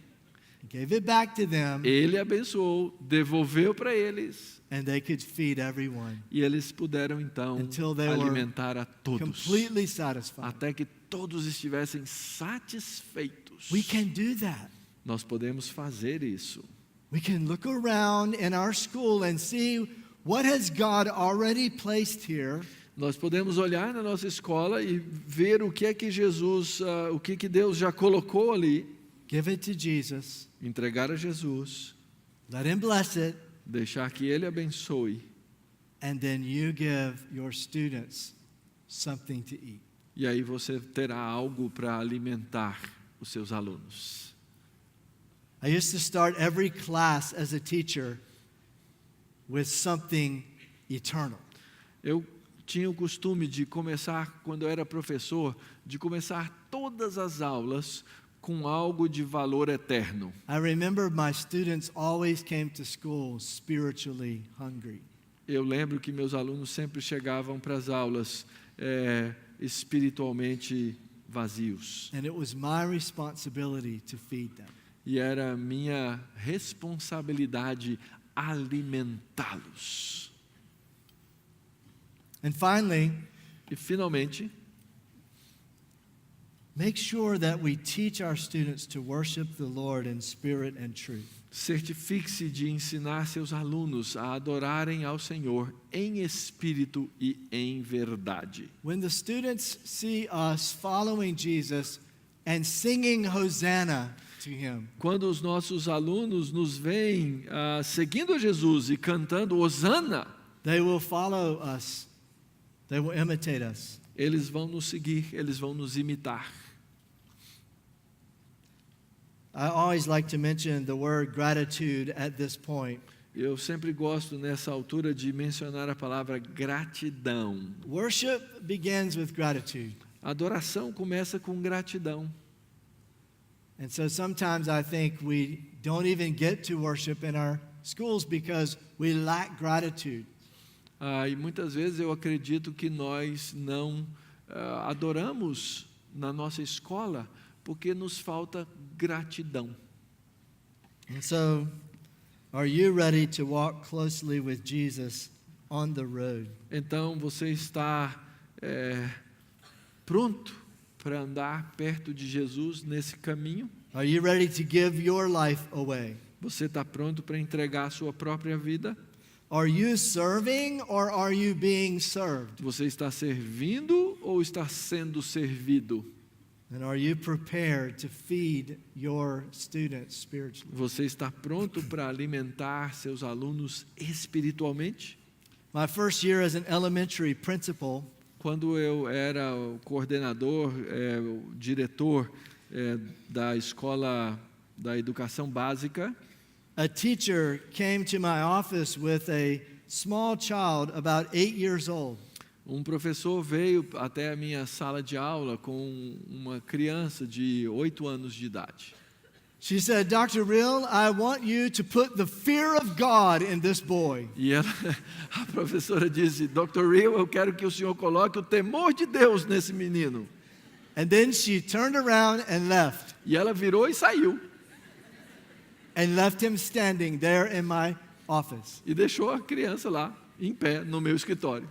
gave it back to them, Ele abençoou, devolveu para eles, and they could feed everyone e eles puderam então Until they were alimentar a todos, completely satisfied. até que todos estivessem satisfeitos. We can do that. Nós podemos fazer isso. We can look around in our school and see what has God already placed here, Nós podemos olhar na nossa escola e ver o que é que Jesus, o que que Deus já colocou ali, give it to Jesus, entregar a Jesus, let him bless it, deixar que Ele abençoe, and then you give your students something to eat. e aí você terá algo para alimentar os seus alunos. I used to start every class as a teacher with something eternal. Eu tinha o costume de começar, quando eu era professor, de começar todas as aulas com algo de valor eterno. I remember my students always came to school spiritually hungry. Eu lembro que meus alunos sempre chegavam para as aulas espiritualmente vazios. And it was my responsibility to feed them. E era minha responsabilidade alimentá-los. And finally, E finalmente, make sure that we teach our students to worship the Lord in spirit and truth. certifique-se de ensinar seus alunos a adorarem ao Senhor em espírito e em verdade. When the students see us following Jesus and singing Hosanna to him, Quando os nossos alunos nos veem seguindo a Jesus e cantando Hosana, they will follow us. They will imitate us. eles vão nos seguir, eles vão nos imitar. I always like to mention the word gratitude at this point. Eu sempre gosto nessa altura de mencionar a palavra gratidão. Worship begins with gratitude. A adoração começa com gratidão. And so sometimes I think we don't even get to worship in our schools because we lack gratitude. E muitas vezes eu acredito que nós não adoramos na nossa escola porque nos falta gratidão. And so, are you ready to walk closely with Jesus on the road? Então você está pronto para andar perto de Jesus nesse caminho? Are you ready to give your life away? Você está pronto para entregar a sua própria vida? Are you serving or are you being served? Você está servindo ou está sendo servido? And are you prepared to feed your students spiritually? Você está pronto para alimentar seus alunos espiritualmente? My first year as an elementary principal, Quando eu era o coordenador, o diretor da escola da educação básica, a teacher came to my office with a small child about 8 years old. professor veio até a minha sala de aula com uma criança de 8 anos de idade. She said, Dr. Real, I want you to put the fear of God in this boy. E a professora disse, Dr. Real, eu quero que o senhor coloque o temor de Deus nesse menino. And then she turned around and left. E ela virou e saiu. And left him standing there in my office. E deixou a criança lá, em pé, no meu escritório.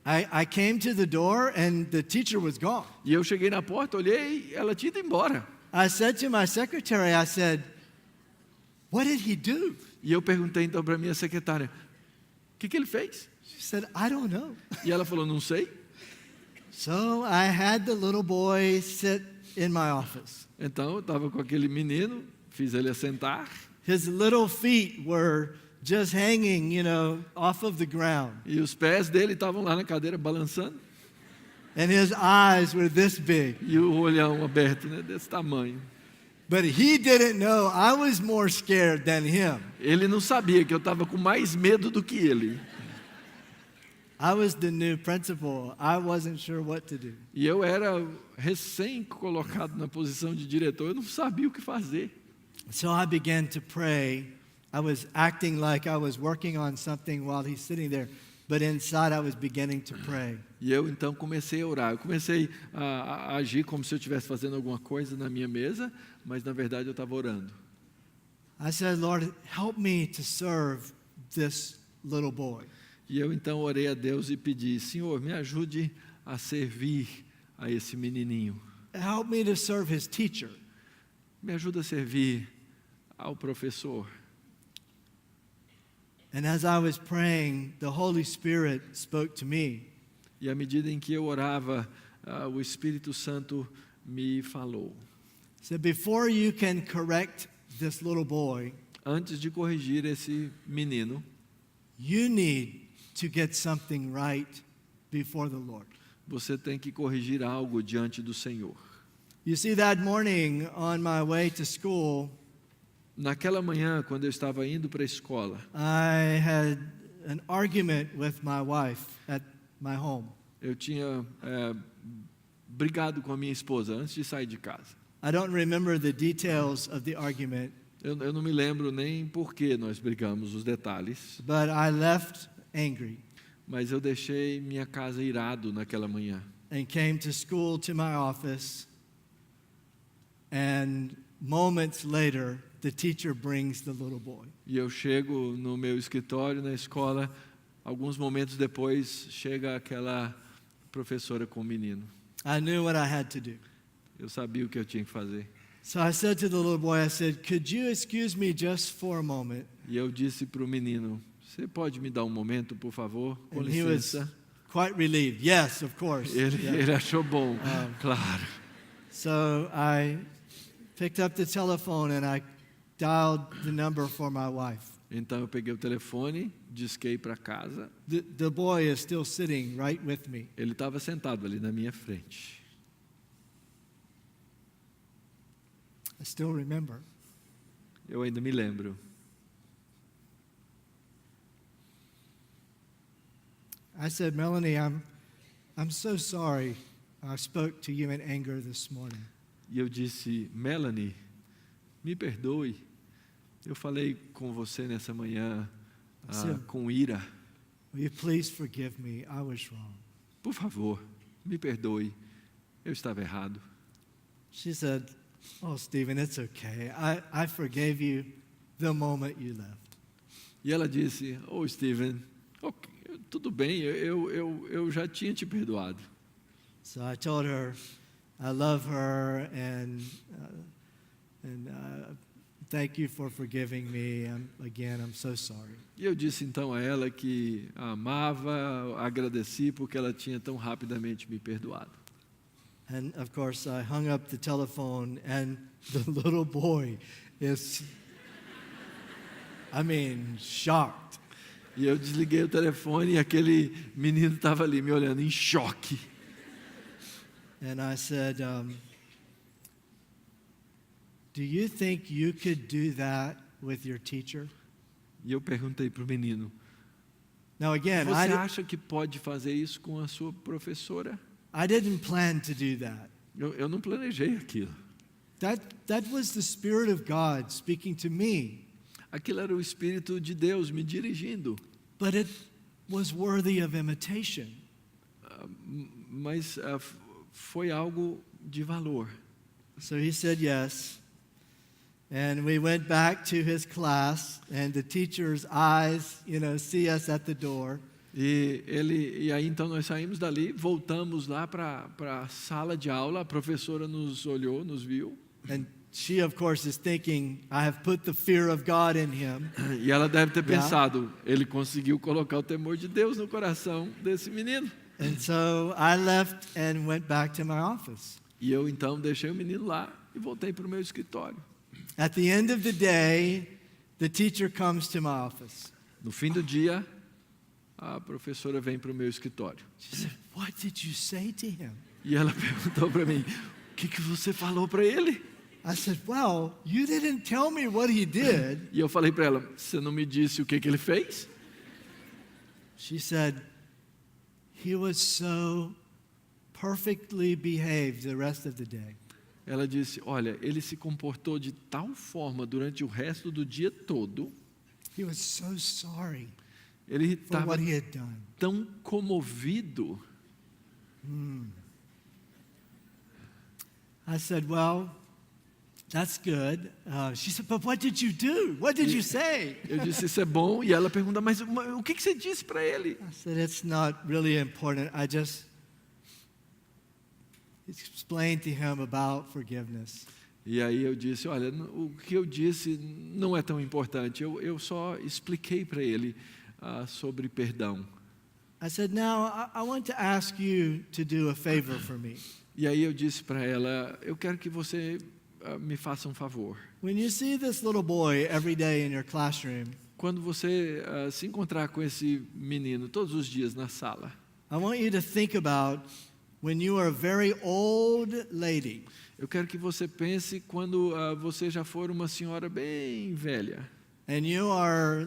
I came to the door and the teacher was gone. E eu cheguei na porta, olhei, ela tinha ido embora. I said to my secretary, I said, what did he do? E eu perguntei então para minha secretária, o que ele fez? She said, I don't know. E ela falou, não sei. So I had the little boy sit in my office. Então eu estava com aquele menino, fiz ele assentar. His little feet were just hanging, off of the ground. E os pés dele estavam lá na cadeira balançando. And his eyes were this big. E o olhão aberto, né, desse tamanho. But he didn't know I was more scared than him. Ele não sabia que eu estava com mais medo do que ele. I was the new principal. I wasn't sure what to do. E eu era recém-colocado na posição de diretor, eu não sabia o que fazer. So I began to pray. I was acting like I was working on something while he's sitting there, but inside I was beginning to pray. E eu então comecei a orar. Eu comecei a agir como se eu estivesse fazendo alguma coisa na minha mesa, mas na verdade eu estava orando. I said, Lord, help me to serve this little boy. E eu então orei a Deus e pedi, Senhor, me ajude a servir a esse menininho. Help me to serve his teacher. Me ajuda a servir ao professor. And as I was praying, the Holy Spirit spoke to me. E à medida em que eu orava, o Espírito Santo me falou. So before you can correct this little boy, Antes de corrigir esse menino, you need to get something right before the Lord. você tem que corrigir algo diante do Senhor. You see, that morning on my way to school, Naquela manhã, quando eu estava indo para a escola, I had an argument with my wife at my home. eu tinha brigado com a minha esposa antes de sair de casa. I don't remember the details of the argument, Eu não me lembro nem por que nós brigamos, os detalhes, but I left angry mas eu deixei minha casa irado naquela manhã. and came to school to my office. And moments later, the teacher brings the little boy. E eu chego no meu escritório, na escola, alguns momentos depois, chega aquela professora com o menino. I knew what I had to do. Eu sabia o que eu tinha que fazer. So I said to the little boy, I said, could you excuse me just for a moment? E eu disse para o menino, você pode me dar um momento, por favor? Com And he was licença. quite relieved. Yes, of course. Yeah. Ele achou bom, claro. So I picked up the telephone and I dialed the number for my wife. Então eu peguei o telefone, disquei para casa. The boy is still sitting right with me. Ele estava sentado ali na minha frente. I still remember. Eu ainda me lembro. I said, Melanie, I'm so sorry I spoke to you in anger this morning. E eu disse, Melanie, me perdoe. Eu falei com você nessa manhã Sim. com ira. Will you please forgive me? I was wrong. Por favor, me perdoe. Eu estava errado. She said, oh, Stephen, it's okay. I forgave you the moment you left. E ela disse, Stephen, ok, tudo bem, eu já tinha te perdoado. So I told her I love her and thank you for forgiving me. I'm so sorry. E eu disse então a ela que a amava, agradeci porque ela tinha tão rapidamente me perdoado. And of course, I hung up the telephone, and the little boy is, shocked. E eu desliguei o telefone e aquele menino estava ali me olhando em choque. And I said, do you think you could do that with your teacher? E eu perguntei para o menino, Now again, você acha que pode fazer isso com a sua professora? I didn't plan to do that. Eu não planejei aquilo. That was the Spirit of God speaking to me. Aquilo era o Espírito de Deus me dirigindo. But it was worthy of imitation. Mas foi algo de valor. So he said yes. And we went back to his class, and the teacher's eyes, see us at the door. E aí então nós saímos dali, voltamos lá para a sala de aula, a professora nos olhou, nos viu. And she, of course, is thinking, I have put the fear of God in him. E ela deve ter pensado, ele conseguiu colocar o temor de Deus no coração desse menino. And so I left and went back to my office. E eu então deixei o menino lá e voltei para o meu escritório. At the end of the day, the teacher comes to my office. No fim do dia, a professora vem para o meu escritório. She said, what did you say to him? E ela perguntou para mim, o que você falou para ele? I said, well, you didn't tell me what he did. E eu falei para ela, você não me disse o que ele fez? She said, he was so perfectly behaved the rest of the day. Ela disse, olha, ele se comportou de tal forma durante o resto do dia todo. He was so sorry Ele for estava what he had done. tão comovido. I said, well, that's good. She said, but what did you do? What did you say? Eu disse, isso é bom. E ela pergunta, mas o que você disse para ele? I said, it's not really important. I just explained to him about forgiveness. E aí eu disse, olha, o que eu disse não é tão importante. Eu só expliquei para ele sobre perdão. I said, now I want to ask you to do a favor for me. E aí eu disse para ela, eu quero que você me faça um favor. When you see this little boy every day in your classroom, Quando você se encontrar com esse menino todos os dias na sala, I want you to think about when you are a very old lady. eu quero que você pense quando você já for uma senhora bem velha. And you are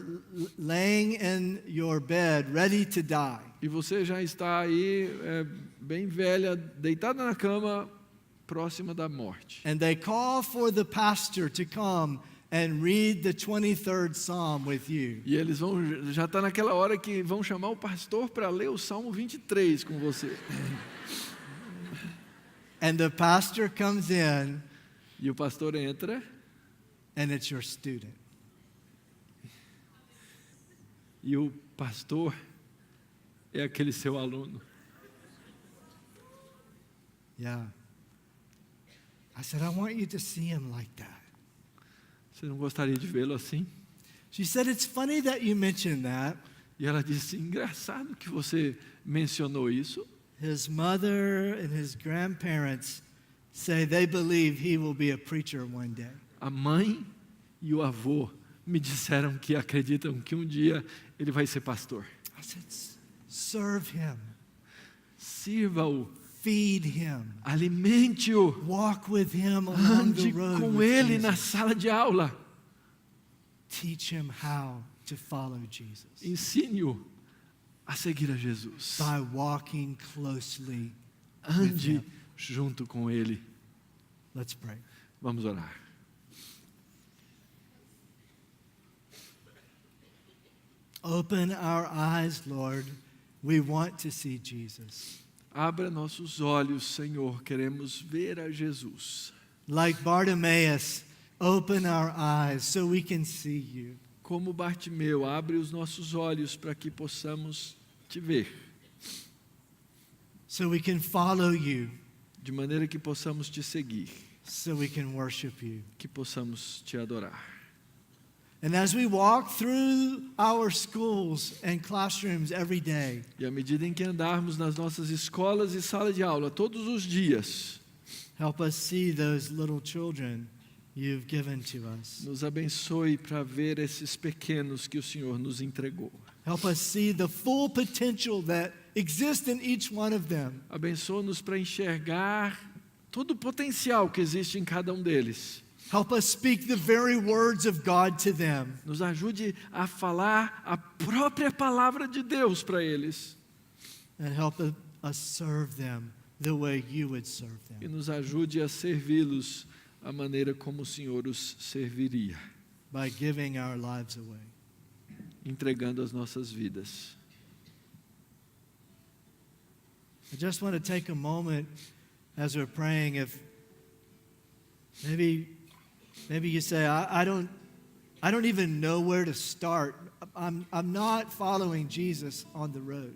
laying in your bed ready to die. E você já está aí bem velha, deitada na cama, próxima da morte. And they call for the pastor to come and read the 23rd Psalm with you. E eles já está naquela hora que vão chamar o pastor para ler o Salmo 23 com você. And the pastor comes in, E o pastor entra and it's your student. e o pastor é aquele seu aluno. Yeah. I said, I want you to see him like that. Você não gostaria de vê-lo assim? She said, it's funny that you mentioned that. E ela disse, engraçado que você mencionou isso. His mother and his grandparents say they believe he will be a preacher one day. A mãe e o avô me disseram que acreditam que um dia ele vai ser pastor. I said, serve him, Sirva-o, feed him, alimente-o, walk with him along the ande road com with ele na Jesus. sala de aula. Teach him how to follow Jesus Ensine-o a seguir a Jesus. by walking closely. Ande junto com ele. Let's pray. Vamos orar. Open our eyes, Lord. We want to see Jesus. Abra nossos olhos, Senhor, queremos ver a Jesus. Like Bartimaeus, open our eyes so we can see you. Como Bartimeu, abre os nossos olhos para que possamos te ver, So we can follow you, de maneira que possamos te seguir, so we can worship you. que possamos te adorar. And as we walk through our schools and classrooms every day, E à medida em que andarmos nas nossas escolas e salas de aula todos os dias, help us see those little children you've given to us. nos abençoe para ver esses pequenos que o Senhor nos entregou. Help us see the full potential that exists in each one of them. Abençoa-nos para enxergar todo o potencial que existe em cada um deles. Help us speak the very words of God to them. Nos ajude a falar a própria palavra de Deus para eles. And help us serve them the way you would serve E them. nos ajude a servi-los a maneira como o Senhor os serviria, By giving our lives away. entregando as nossas vidas. I just want to take a moment as we're praying. If maybe you say, I don't even know where to start. I'm not following Jesus on the road.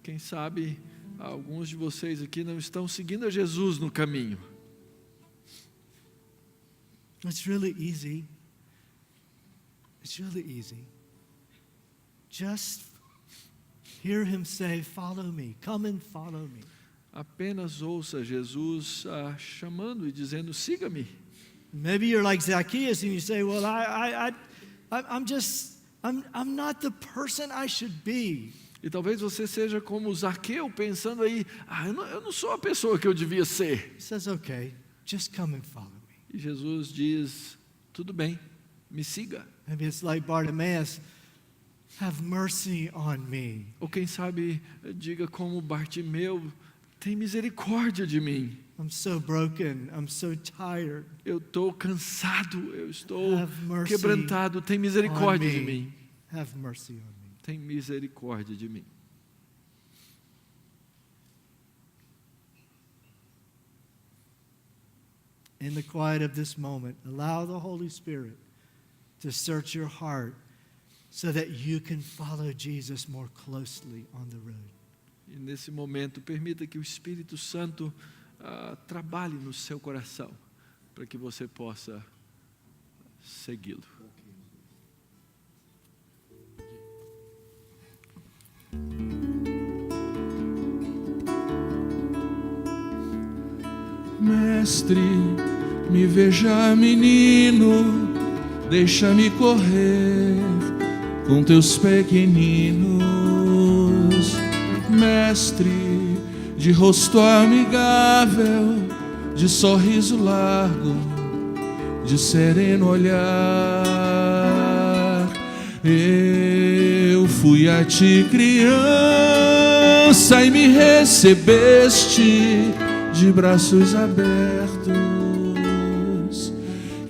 Quem sabe alguns de vocês aqui não estão seguindo a Jesus no caminho. It's really easy. It's really easy. Just hear him say, follow me. Come and follow me. Apenas ouça Jesus chamando e dizendo, siga-me. Maybe you're like Zacchaeus and you say, well, I'm not the person I should be. E talvez você seja como Zaqueu, pensando aí, eu não sou a pessoa que eu devia ser. He says, okay, just come and follow me. E Jesus diz, tudo bem, me siga. Maybe it's like Bartimaeus, have mercy on me. Ou quem sabe, diga como Bartimeu, tem misericórdia de mim. I'm so broken, I'm so tired. Eu estou cansado, eu estou Have mercy quebrantado, tem misericórdia on de me. mim. Have mercy on me. Tem misericórdia de mim. In the quiet of this moment, allow the Holy Spirit to search your heart so that you can follow Jesus more closely on the road. E nesse momento, permita que o Espírito Santo trabalhe no seu coração, para que você possa segui-lo. Mestre, me veja menino, deixa-me correr com teus pequeninos. Mestre, de rosto amigável, de sorriso largo, de sereno olhar, eu fui a ti criança e me recebeste de braços abertos.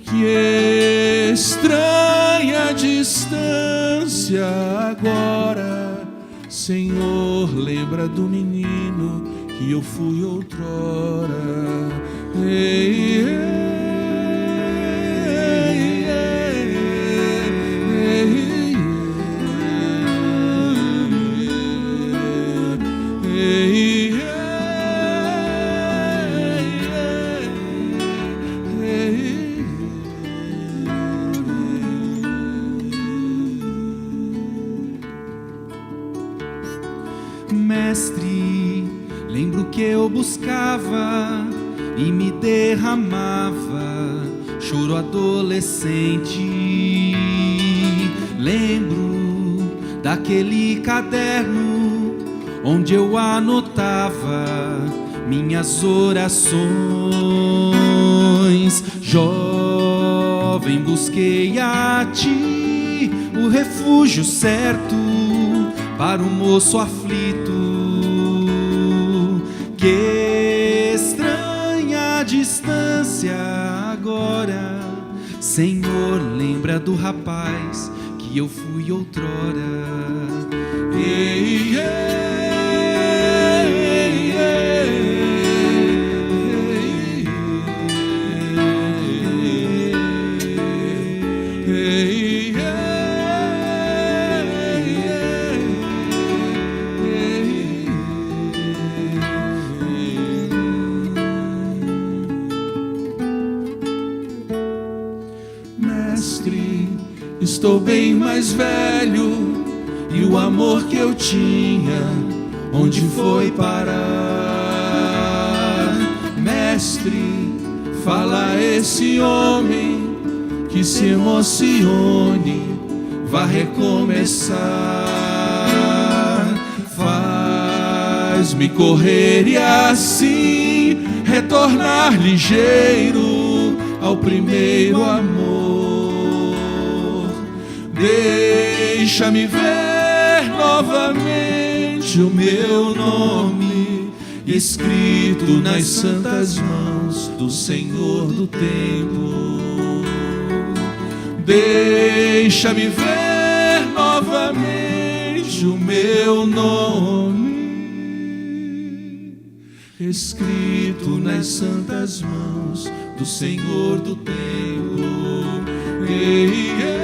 Que estranha distância agora, Senhor, lembra do menino que eu fui outrora. Ei, ei, ei, ei, Mestre, lembro que eu buscava e me derramava choro adolescente. Lembro daquele caderno onde eu anotava minhas orações. Jovem, busquei a ti o refúgio certo para o moço aflito. Que estranha distância agora, Senhor, lembra do rapaz que que eu fui outrora. Ei, ei, ei, ei, ei, Mestre, estou bem mais velho, e o amor que eu tinha, onde foi parar? Mestre, fala a esse homem que se emocione, vá recomeçar. Faz-me correr e assim retornar ligeiro ao primeiro amor. Deixa-me ver novamente o meu nome escrito nas santas mãos do Senhor do tempo. Deixa-me ver novamente o meu nome escrito nas santas mãos do Senhor do tempo. Ei, ei.